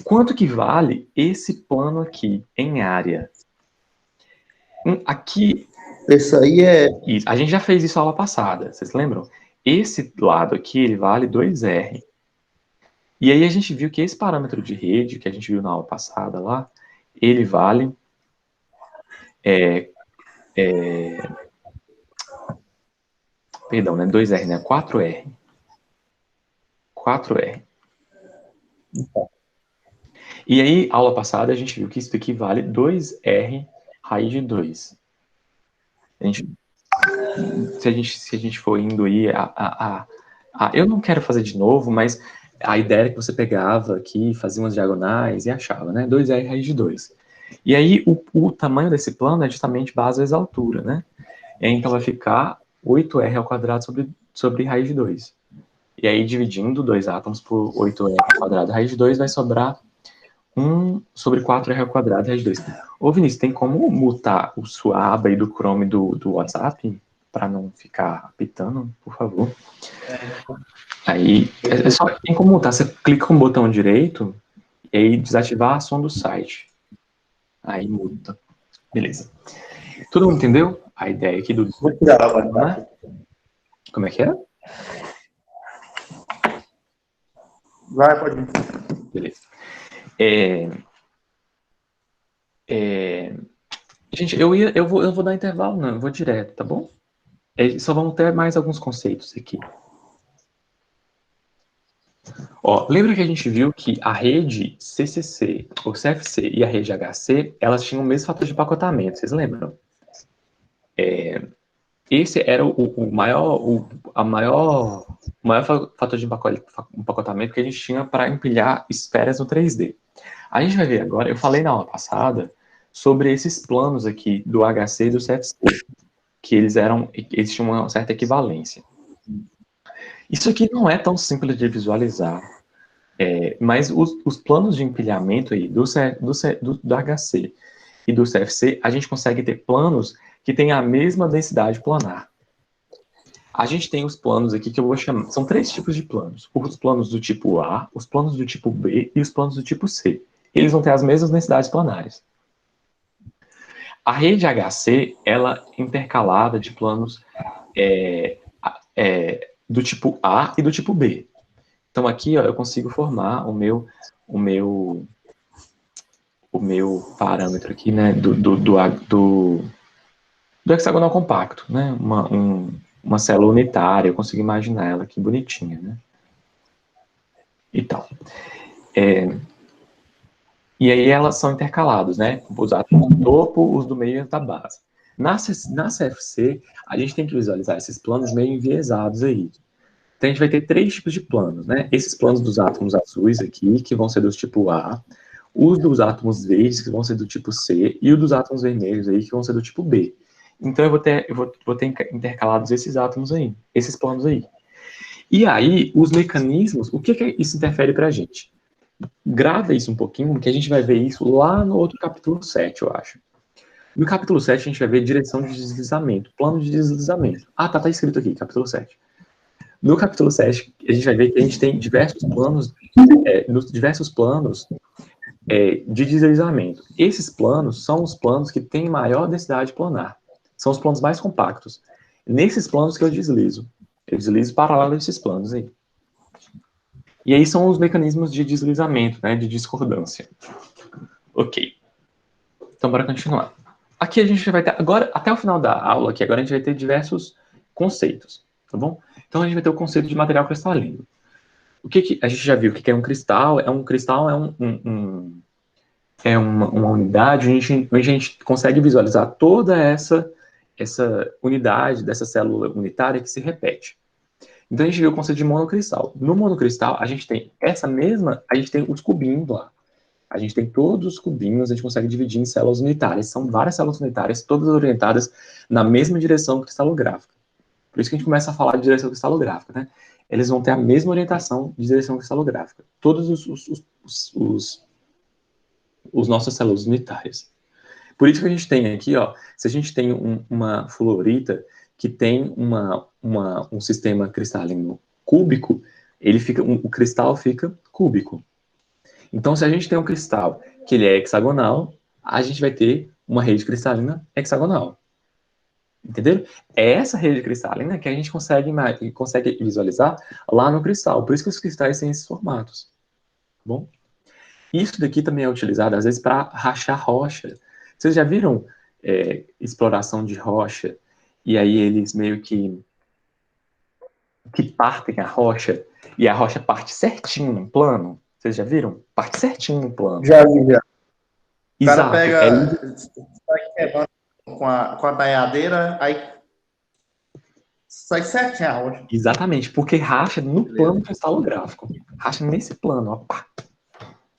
Speaker 1: Quanto que vale esse plano aqui em área? Aqui,
Speaker 3: Esse aí é.
Speaker 1: a gente já fez isso na aula passada, vocês lembram? Esse lado aqui, ele vale 2R. E aí a gente viu que esse parâmetro de rede, que a gente viu na aula passada lá, ele vale perdão, né? 2R, né? 4R. 4R. E aí, aula passada, a gente viu que isso daqui vale 2R raiz de 2. Se a gente for indo aí, eu não quero fazer de novo, mas a ideia era que você pegava aqui, fazia umas diagonais e achava, né? 2R raiz de 2. E aí, o tamanho desse plano é justamente base vezes altura, né? E aí, então, vai ficar 8R ao quadrado sobre raiz de 2. E aí, dividindo 2 átomos por 8R ao quadrado raiz de 2, vai sobrar 1 sobre 4R ao quadrado raiz de 2. Ô, Vinícius, tem como mutar o sua aba aí do Chrome do WhatsApp? Para não ficar apitando, por favor. Aí, só tem como mutar. Você clica com o botão direito e aí desativar a som do site. Aí muta. Beleza. Todo mundo entendeu a ideia aqui do...
Speaker 3: Vou tirar agora,
Speaker 1: né? Como é que é?
Speaker 3: Vai, pode ir.
Speaker 1: Beleza. Gente, eu vou dar intervalo, não. Eu vou direto, tá bom? Só vamos ter mais alguns conceitos aqui. Ó, lembra que a gente viu que a rede CCC, ou CFC e a rede HC, elas tinham o mesmo fator de empacotamento, vocês lembram? Esse era o maior fator de empacotamento que a gente tinha para empilhar esferas no 3D. A gente vai ver agora, eu falei na aula passada sobre esses planos aqui do HC e do CFC, que eles tinham uma certa equivalência. Isso aqui não é tão simples de visualizar, mas os planos de empilhamento aí do HC e do CFC, a gente consegue ter planos que têm a mesma densidade planar. A gente tem os planos aqui que eu vou chamar, são 3 tipos de planos. Os planos do tipo A, os planos do tipo B e os planos do tipo C. Eles vão ter as mesmas densidades planares. A rede HC, ela é intercalada de planos do tipo A e do tipo B. Então aqui, ó, eu consigo formar o meu parâmetro aqui, né, do hexagonal compacto, né, uma célula unitária, eu consigo imaginar ela aqui bonitinha, né, e tal. E aí elas são intercaladas, né, os átomos do topo, os do meio e os da base. Na CFC, a gente tem que visualizar esses planos meio enviesados aí. Então a gente vai ter 3 tipos de planos, né, esses planos dos átomos azuis aqui, que vão ser do tipo A, os dos átomos verdes, que vão ser do tipo C, e os dos átomos vermelhos aí, que vão ser do tipo B. Então eu vou ter intercalados esses átomos aí, esses planos aí. E aí, os mecanismos, o que isso interfere para a gente? Grava isso um pouquinho, que a gente vai ver isso lá no outro capítulo 7, eu acho. No capítulo 7, a gente vai ver direção de deslizamento, plano de deslizamento. Ah, tá escrito aqui, capítulo 7. No capítulo 7, a gente vai ver que a gente tem diversos planos, de deslizamento. Esses planos são os planos que têm maior densidade planar. São os planos mais compactos. Nesses planos que eu deslizo. Eu deslizo paralelo a esses planos aí. E aí são os mecanismos de deslizamento, né, de discordância. Ok. Então, bora continuar. Aqui a gente vai ter, agora, até o final da aula, aqui agora a gente vai ter diversos conceitos, tá bom? Então a gente vai ter o conceito de material cristalino. O que a gente já viu que é um cristal? Um cristal é uma unidade onde a gente consegue visualizar toda essa unidade dessa célula unitária que se repete. Então a gente viu o conceito de monocristal. No monocristal, a gente tem os cubinhos lá. A gente tem todos os cubinhos, a gente consegue dividir em células unitárias. São várias células unitárias, todas orientadas na mesma direção cristalográfica. Por isso que a gente começa a falar de direção cristalográfica, né? Eles vão ter a mesma orientação de direção cristalográfica. Todos os nossas células unitárias. Por isso que a gente tem aqui, ó, se a gente tem uma fluorita que tem um sistema cristalino cúbico, o cristal fica cúbico. Então, se a gente tem um cristal que ele é hexagonal, a gente vai ter uma rede cristalina hexagonal. Entendeu? É essa rede cristalina que a gente consegue visualizar lá no cristal. Por isso que os cristais têm esses formatos. Tá bom? Isso daqui também é utilizado, às vezes, para rachar rocha. Vocês já viram exploração de rocha? E aí eles meio que partem a rocha, e a rocha parte certinho no plano. Vocês já viram? Parte certinho no plano.
Speaker 3: Já vi, já. O cara
Speaker 1: Exato.
Speaker 3: pega, sai quebrando com a baiadeira, aí sai certinho a rocha.
Speaker 1: Exatamente, porque racha no plano cristalográfico. Racha nesse plano, ó, pá.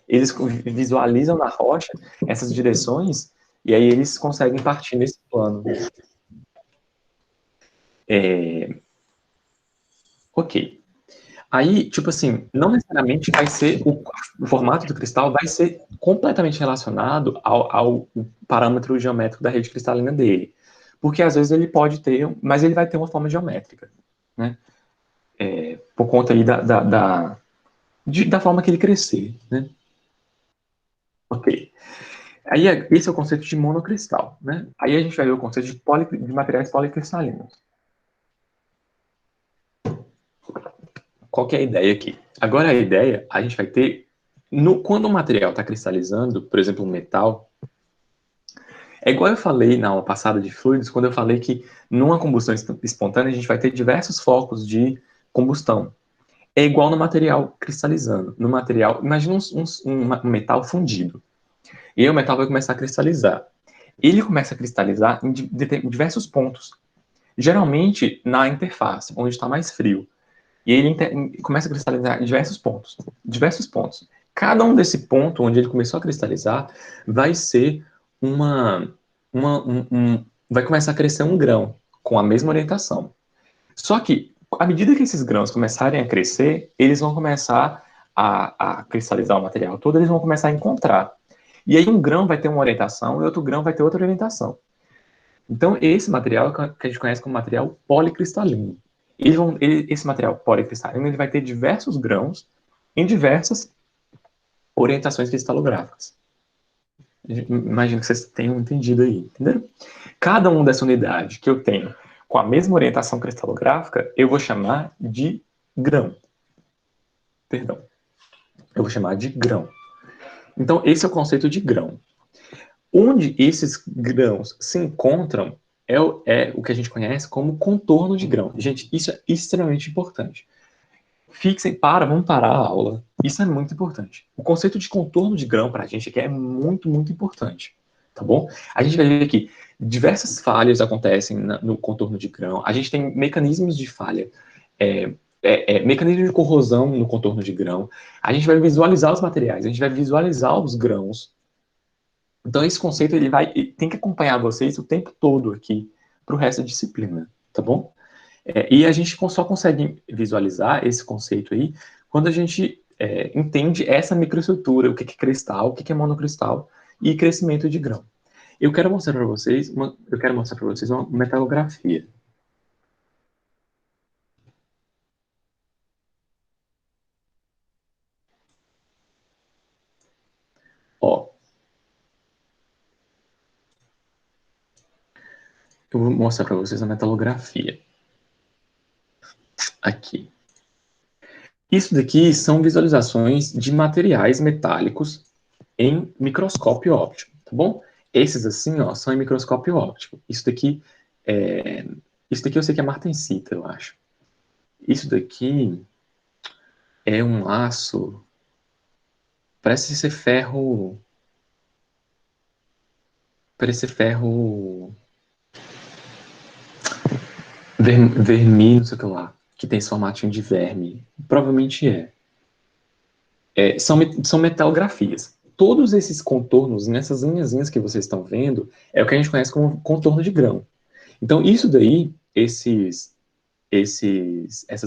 Speaker 1: Eles visualizam na rocha essas direções e aí eles conseguem partir nesse plano. Ok. Aí, tipo assim, não necessariamente vai ser o formato do cristal vai ser completamente relacionado ao parâmetro geométrico da rede cristalina dele. Porque às vezes ele pode ter, mas ele vai ter uma forma geométrica, né? Por conta aí da forma que ele crescer, né? Ok. Aí, esse é o conceito de monocristal, né? Aí a gente vai ver o conceito de materiais policristalinos. Qual que é a ideia aqui? Agora a ideia, a gente vai ter, quando o material está cristalizando, por exemplo, um metal, é igual eu falei na aula passada de fluidos, quando eu falei que numa combustão espontânea a gente vai ter diversos focos de combustão. É igual no material cristalizando. No material, imagina um metal fundido. E aí o metal vai começar a cristalizar. Ele começa a cristalizar em diversos pontos. Geralmente na interface, onde está mais frio. E ele começa a cristalizar em diversos pontos. Diversos pontos. Cada um desse ponto onde ele começou a cristalizar vai ser vai começar a crescer um grão com a mesma orientação. Só que, à medida que esses grãos começarem a crescer, eles vão começar a cristalizar o material todo, eles vão começar a encontrar. E aí um grão vai ter uma orientação e outro grão vai ter outra orientação. Então, esse material que a gente conhece como material policristalino. Esse material policristalino ele vai ter diversos grãos em diversas orientações cristalográficas. Imagino que vocês tenham entendido aí, entenderam? Cada uma dessa unidade que eu tenho com a mesma orientação cristalográfica, eu vou chamar de grão. Perdão. Eu vou chamar de grão. Então, esse é o conceito de grão. Onde esses grãos se encontram é o que a gente conhece como contorno de grão. Gente, isso é extremamente importante. Vamos parar a aula. Isso é muito importante. O conceito de contorno de grão para a gente aqui é muito, muito importante. Tá bom? A gente vai ver que diversas falhas acontecem no contorno de grão. A gente tem mecanismos de falha, mecanismos de corrosão no contorno de grão. A gente vai visualizar os materiais, a gente vai visualizar os grãos. Então, esse conceito ele tem que acompanhar vocês o tempo todo aqui para o resto da disciplina, tá bom? E a gente só consegue visualizar esse conceito aí quando a gente entende essa microestrutura, o que é cristal, o que é monocristal e crescimento de grão. Eu quero mostrar para vocês uma metalografia. Ó, eu vou mostrar para vocês a metalografia. Aqui. Isso daqui são visualizações de materiais metálicos em microscópio óptico, tá bom? Esses assim, ó, são em microscópio óptico. Isso daqui eu sei que é martensita, eu acho. Isso daqui é um aço, parece ser ferro, vermelho, não sei o que lá, que tem esse formatinho de verme. Provavelmente é. São metalografias. Todos esses contornos, nessas linhazinhas que vocês estão vendo, é o que a gente conhece como contorno de grão. Então, isso daí, essas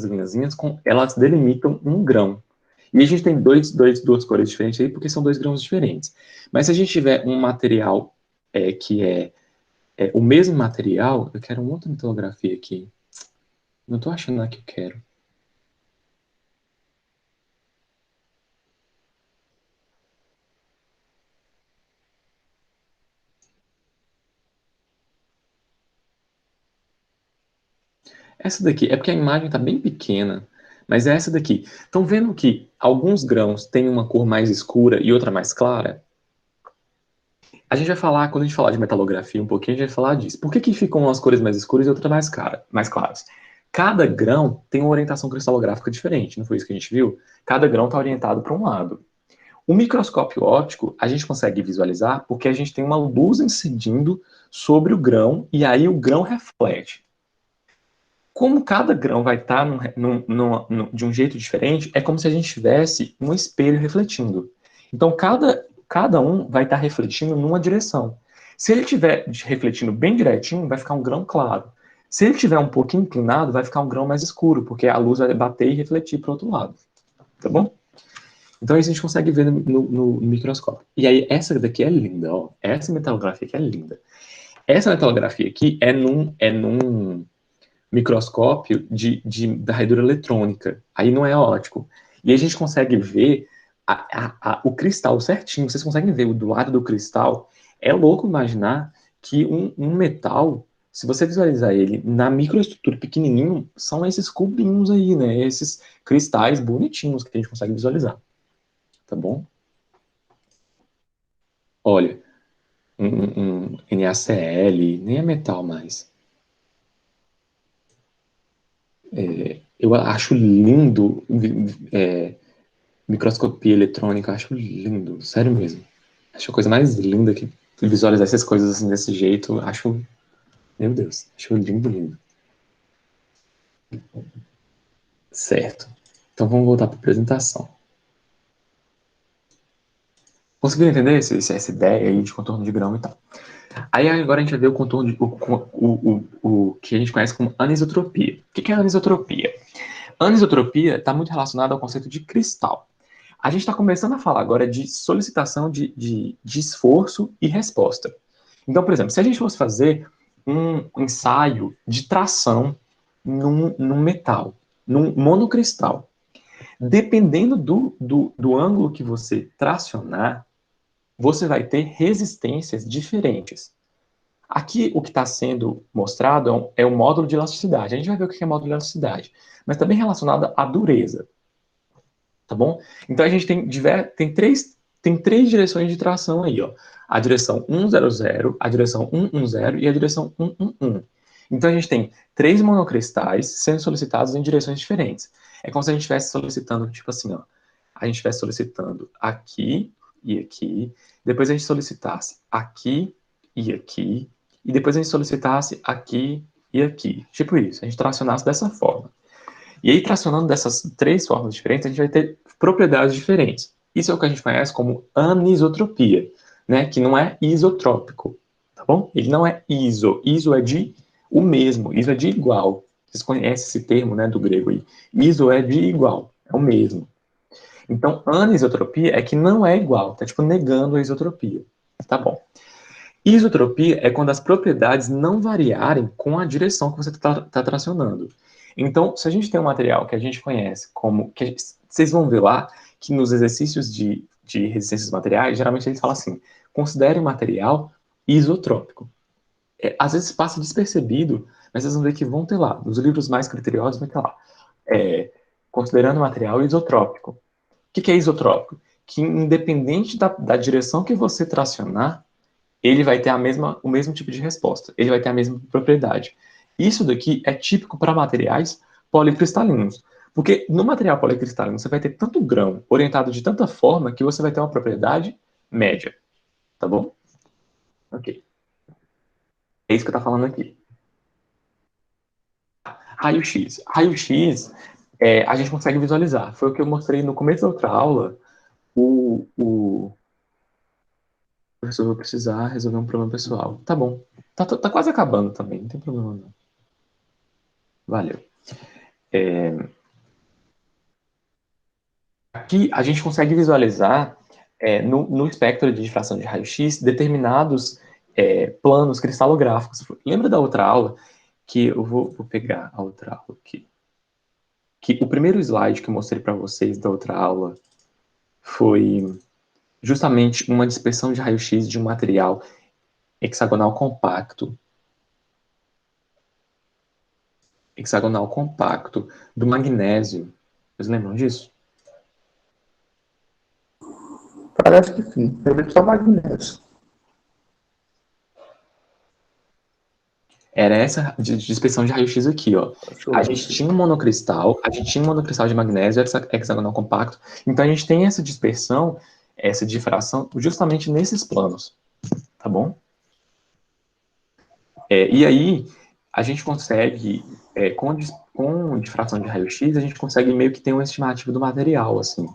Speaker 1: linhazinhas, elas delimitam um grão. E a gente tem duas cores diferentes aí, porque são dois grãos diferentes. Mas se a gente tiver um material que é o mesmo material, eu quero uma outra metalografia aqui. Não estou achando a que eu quero. Essa daqui, é porque a imagem está bem pequena, mas é essa daqui. Estão vendo que alguns grãos têm uma cor mais escura e outra mais clara? A gente vai falar, quando a gente falar de metalografia um pouquinho, a gente vai falar disso. Por que ficam umas cores mais escuras e outras mais claras? Cada grão tem uma orientação cristalográfica diferente, não foi isso que a gente viu? Cada grão está orientado para um lado. O microscópio óptico, a gente consegue visualizar porque a gente tem uma luz incidindo sobre o grão e aí o grão reflete. Como cada grão vai estar de um jeito diferente, é como se a gente tivesse um espelho refletindo. Então, cada um vai estar refletindo numa direção. Se ele estiver refletindo bem direitinho, vai ficar um grão claro. Se ele estiver um pouquinho inclinado, vai ficar um grão mais escuro, porque a luz vai bater e refletir para o outro lado. Tá bom? Então, isso a gente consegue ver no microscópio. E aí, essa daqui é linda, ó. Essa metalografia aqui é linda. Essa metalografia aqui é num microscópio da raidura eletrônica. Aí não é óptico. E aí a gente consegue ver o cristal certinho. Vocês conseguem ver do lado do cristal. É louco imaginar que um metal, se você visualizar ele na microestrutura pequenininho, são esses cubinhos aí, né? Esses cristais bonitinhos que a gente consegue visualizar. Tá bom? Olha, um NaCl, nem é metal mais. Eu acho lindo microscopia eletrônica, acho lindo, sério mesmo. Acho a coisa mais linda que visualizar essas coisas assim desse jeito, acho, meu Deus, acho lindo, lindo. Certo. Então vamos voltar para a apresentação. Conseguiram entender essa ideia aí de contorno de grão e tal? Aí agora a gente vai ver o contorno de, o que a gente conhece como anisotropia. O que é anisotropia? Anisotropia está muito relacionada ao conceito de cristal. A gente está começando a falar agora de solicitação de esforço e resposta. Então, por exemplo, se a gente fosse fazer um ensaio de tração num metal, num monocristal, dependendo do ângulo que você tracionar, você vai ter resistências diferentes. Aqui, o que está sendo mostrado é o módulo de elasticidade. A gente vai ver o que é módulo de elasticidade, mas está bem relacionado à dureza, tá bom? Então, a gente tem três direções de tração aí, ó. A direção 100, a direção 110 e a direção 111. Então, a gente tem três monocristais sendo solicitados em direções diferentes. É como se a gente estivesse solicitando, tipo assim, ó. A gente estivesse solicitando aqui e aqui, depois a gente solicitasse aqui e aqui, e depois a gente solicitasse aqui e aqui. Tipo isso, a gente tracionasse dessa forma. E aí, tracionando dessas três formas diferentes, a gente vai ter propriedades diferentes. Isso é o que a gente conhece como anisotropia, né? Que não é isotrópico, tá bom? Ele não é iso. Iso é de o mesmo, iso é de igual. Vocês conhecem esse termo, né, do grego aí. Iso é de igual, é o mesmo. Então, anisotropia é que não é igual, tá tipo negando a isotropia. Tá bom. Isotropia é quando as propriedades não variarem com a direção que você está tracionando. Então, se a gente tem um material que a gente conhece como... vocês vão ver lá que nos exercícios de resistências materiais, geralmente eles falam assim, considere o material isotrópico. Às vezes passa despercebido, mas vocês vão ver que vão ter lá, nos livros mais criteriosos vai ter lá, considerando o material isotrópico. O que é isotrópico? Que independente da direção que você tracionar, ele vai ter o mesmo tipo de resposta, ele vai ter a mesma propriedade. Isso daqui é típico para materiais policristalinos, porque no material policristalino você vai ter tanto grão orientado de tanta forma que você vai ter uma propriedade média, tá bom? Ok. É isso que eu estou falando aqui. Raio-X. Raio-X, a gente consegue visualizar. Foi o que eu mostrei no começo da outra aula. O professor vai precisar resolver um problema pessoal. Tá bom. Tá quase acabando também, não tem problema não. Valeu. Aqui a gente consegue visualizar no espectro de difração de raio-x determinados planos cristalográficos. Lembra da outra aula que eu vou pegar a outra aula aqui? Que o primeiro slide que eu mostrei para vocês da outra aula foi justamente uma dispersão de raio-x de um material hexagonal compacto. Hexagonal compacto do magnésio. Vocês lembram disso?
Speaker 3: Parece que sim. Eu lembro só magnésio.
Speaker 1: Era essa dispersão de raio-x aqui, ó. A gente tinha um monocristal, de magnésio hexagonal compacto, então a gente tem essa dispersão, essa difração, justamente nesses planos, tá bom? E aí, a gente consegue, com difração de raio-x, a gente consegue meio que ter uma estimativa do material, assim,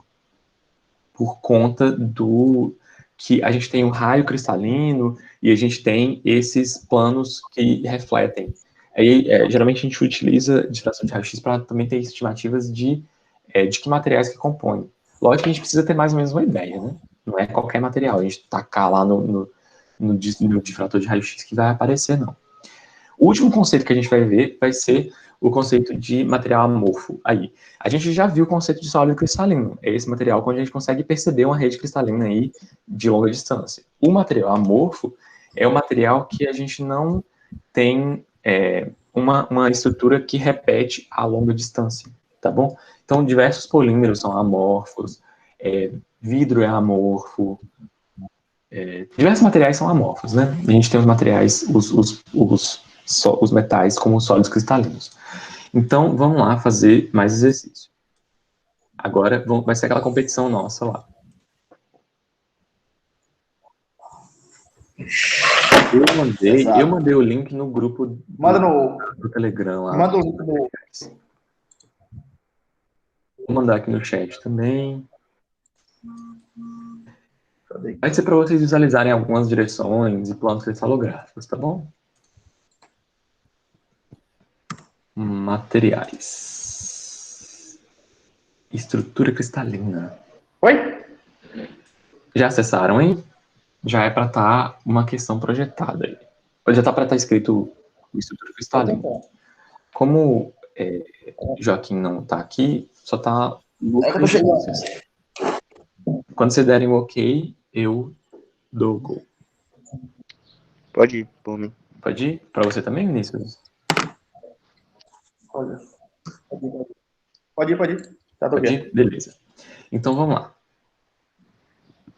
Speaker 1: por conta do que a gente tem um raio cristalino e a gente tem esses planos que refletem. Aí, geralmente a gente utiliza difração de raio-x para também ter estimativas de que materiais que compõem. Lógico que a gente precisa ter mais ou menos uma ideia, né? Não é qualquer material, a gente tacar lá no difrator de raio-x que vai aparecer, não. O último conceito que a gente vai ver vai ser o conceito de material amorfo. Aí, a gente já viu o conceito de sólido cristalino. É esse material quando a gente consegue perceber uma rede cristalina aí de longa distância. O material amorfo é o material que a gente não tem uma estrutura que repete a longa distância, tá bom? Então, diversos polímeros são amorfos, vidro é amorfo, diversos materiais são amorfos, né? A gente tem os materiais, os metais como os sólidos cristalinos. Então, vamos lá fazer mais exercício. Agora vai ser aquela competição nossa lá. Eu mandei o link no grupo do Telegram lá.
Speaker 3: Manda o link do...
Speaker 1: Vou mandar aqui no chat também. Vai ser para vocês visualizarem algumas direções e planos cristalográficos, tá bom? Materiais. Estrutura cristalina.
Speaker 3: Oi?
Speaker 1: Já acessaram, hein? Já é para estar uma questão projetada aí. Já está para estar escrito estrutura cristalina. Como Joaquim não está aqui, só está Lucas. Quando vocês derem o ok, eu dou o gol.
Speaker 4: Pode ir, por mim.
Speaker 1: Pode ir? Para você também, Vinícius?
Speaker 3: Pode ir. Tá, tô
Speaker 1: Pode ir? Beleza. Então vamos lá.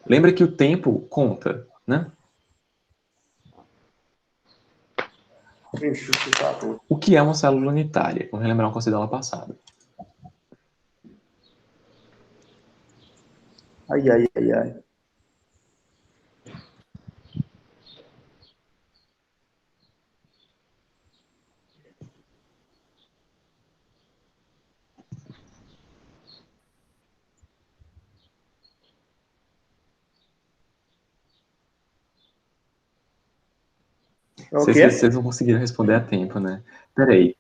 Speaker 1: Lembra que o tempo conta, né? O que é uma célula unitária? Vamos relembrar um conceito da aula passada.
Speaker 3: Ai.
Speaker 1: Vocês não conseguiram responder a tempo, né? Peraí.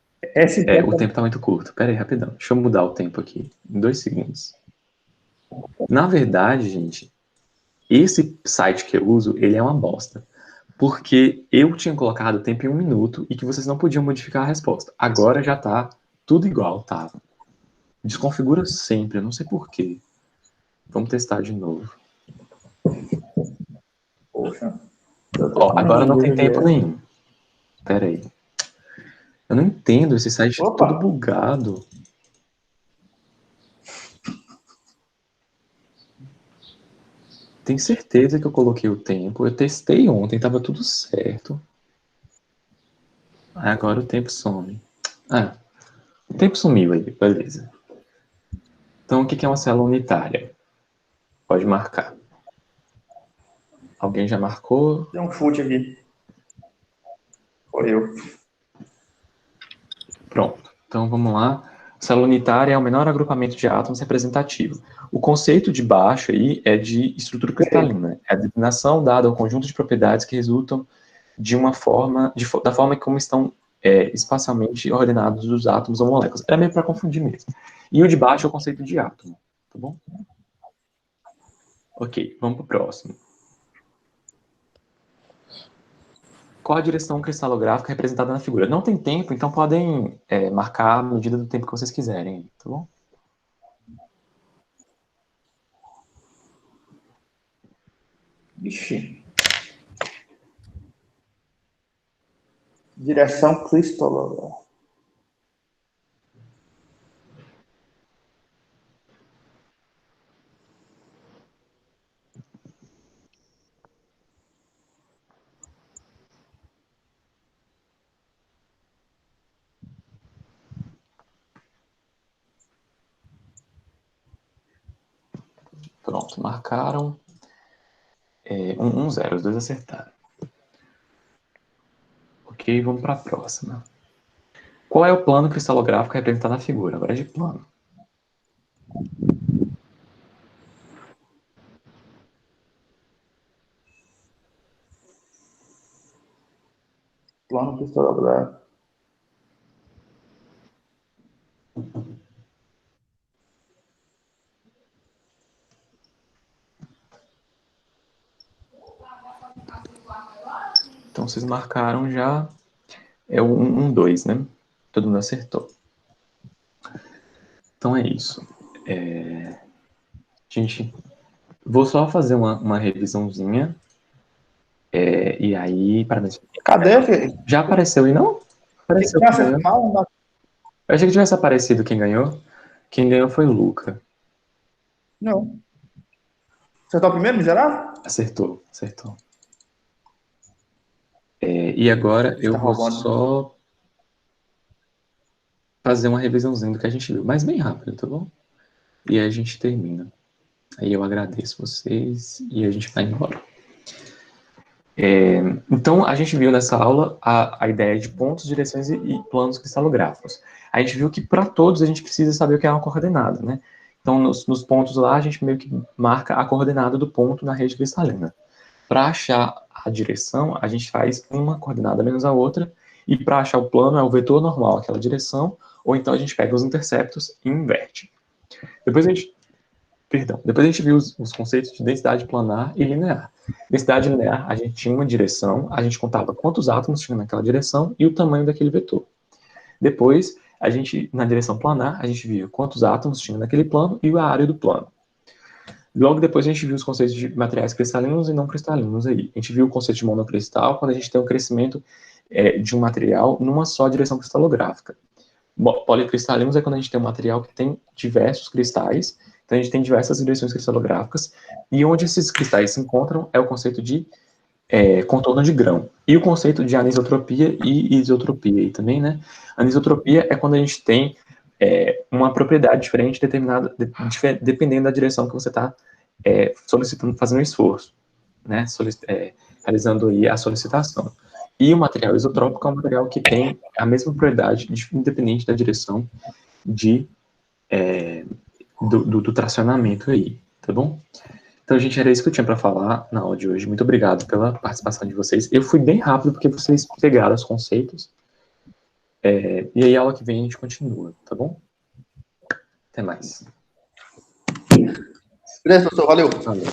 Speaker 1: O tempo tá muito curto. Peraí, rapidão. Deixa eu mudar o tempo aqui. Em 2 segundos. Na verdade, gente, esse site que eu uso, ele é uma bosta. Porque eu tinha colocado o tempo em 1 minuto e que vocês não podiam modificar a resposta. Agora já tá tudo igual, tá? Desconfigura sempre, eu não sei porquê. Vamos testar de novo.
Speaker 3: Poxa.
Speaker 1: Agora não tem tempo nenhum. Pera aí. Eu não entendo, esse site é todo bugado. Tenho certeza que eu coloquei o tempo. Eu testei ontem, tava tudo certo. Agora o tempo some. O tempo sumiu aí, beleza. Então, o que é uma célula unitária? Pode marcar. Alguém já marcou?
Speaker 3: Tem um chute aqui. Foi eu.
Speaker 1: Pronto. Então, vamos lá. Célula unitária é o menor agrupamento de átomos representativo. O conceito de baixo aí é de estrutura cristalina. É a designação dada ao conjunto de propriedades que resultam de uma forma, da forma como estão espacialmente ordenados os átomos ou moléculas. Era meio para confundir mesmo. E o de baixo é o conceito de átomo. Tá bom? Ok, vamos para o próximo. Qual a direção cristalográfica representada na figura? Não tem tempo, então podem marcar a medida do tempo que vocês quiserem, tá bom?
Speaker 3: Ixi. Direção cristalográfica.
Speaker 1: Pronto, marcaram. 1-0, os dois acertaram. Ok, vamos para a próxima. Qual é o plano cristalográfico representado na figura? Agora é de plano.
Speaker 3: Plano cristalográfico.
Speaker 1: Então vocês marcaram já. É o 1-2, né? Todo mundo acertou. Então é isso. Gente, vou só fazer uma revisãozinha. E aí, para
Speaker 3: Cadê, filho?
Speaker 1: já apareceu e não? Apareceu quem ganhou. Eu achei que tivesse aparecido quem ganhou. Quem ganhou foi o Luca.
Speaker 3: Não. Você tá o primeiro, miserável?
Speaker 1: Acertou. E agora eu vou só fazer uma revisãozinha do que a gente viu, mas bem rápido, tá bom? E aí a gente termina. Aí eu agradeço vocês e a gente vai embora. Então, a gente viu nessa aula a ideia de pontos, direções e planos cristalográficos. A gente viu que para todos a gente precisa saber o que é uma coordenada, né? Então, nos pontos lá, a gente meio que marca a coordenada do ponto na rede cristalina. Para achar a direção, a gente faz uma coordenada menos a outra, e para achar o plano é o vetor normal, aquela direção, ou então a gente pega os interceptos e inverte. Depois a gente viu os conceitos de densidade planar e linear. Densidade linear, a gente tinha uma direção, a gente contava quantos átomos tinha naquela direção e o tamanho daquele vetor. Depois, na direção planar, a gente via quantos átomos tinha naquele plano e a área do plano. Logo depois a gente viu os conceitos de materiais cristalinos e não cristalinos aí. A gente viu o conceito de monocristal quando a gente tem um crescimento de um material numa só direção cristalográfica. Policristalinos é quando a gente tem um material que tem diversos cristais, então a gente tem diversas direções cristalográficas, e onde esses cristais se encontram é o conceito de contorno de grão. E o conceito de anisotropia e isotropia aí também, né? Anisotropia é quando a gente tem uma propriedade diferente determinada, dependendo da direção que você está solicitando, fazendo um esforço, né? Realizando aí a solicitação. E o material isotrópico é um material que tem a mesma propriedade, independente da direção do tracionamento aí, tá bom? Então, gente, era isso que eu tinha para falar na aula de hoje. Muito obrigado pela participação de vocês. Eu fui bem rápido porque vocês pegaram os conceitos. E aí, a aula que vem a gente continua, tá bom? Até mais.
Speaker 3: Beleza, professor. Valeu.
Speaker 1: Valeu.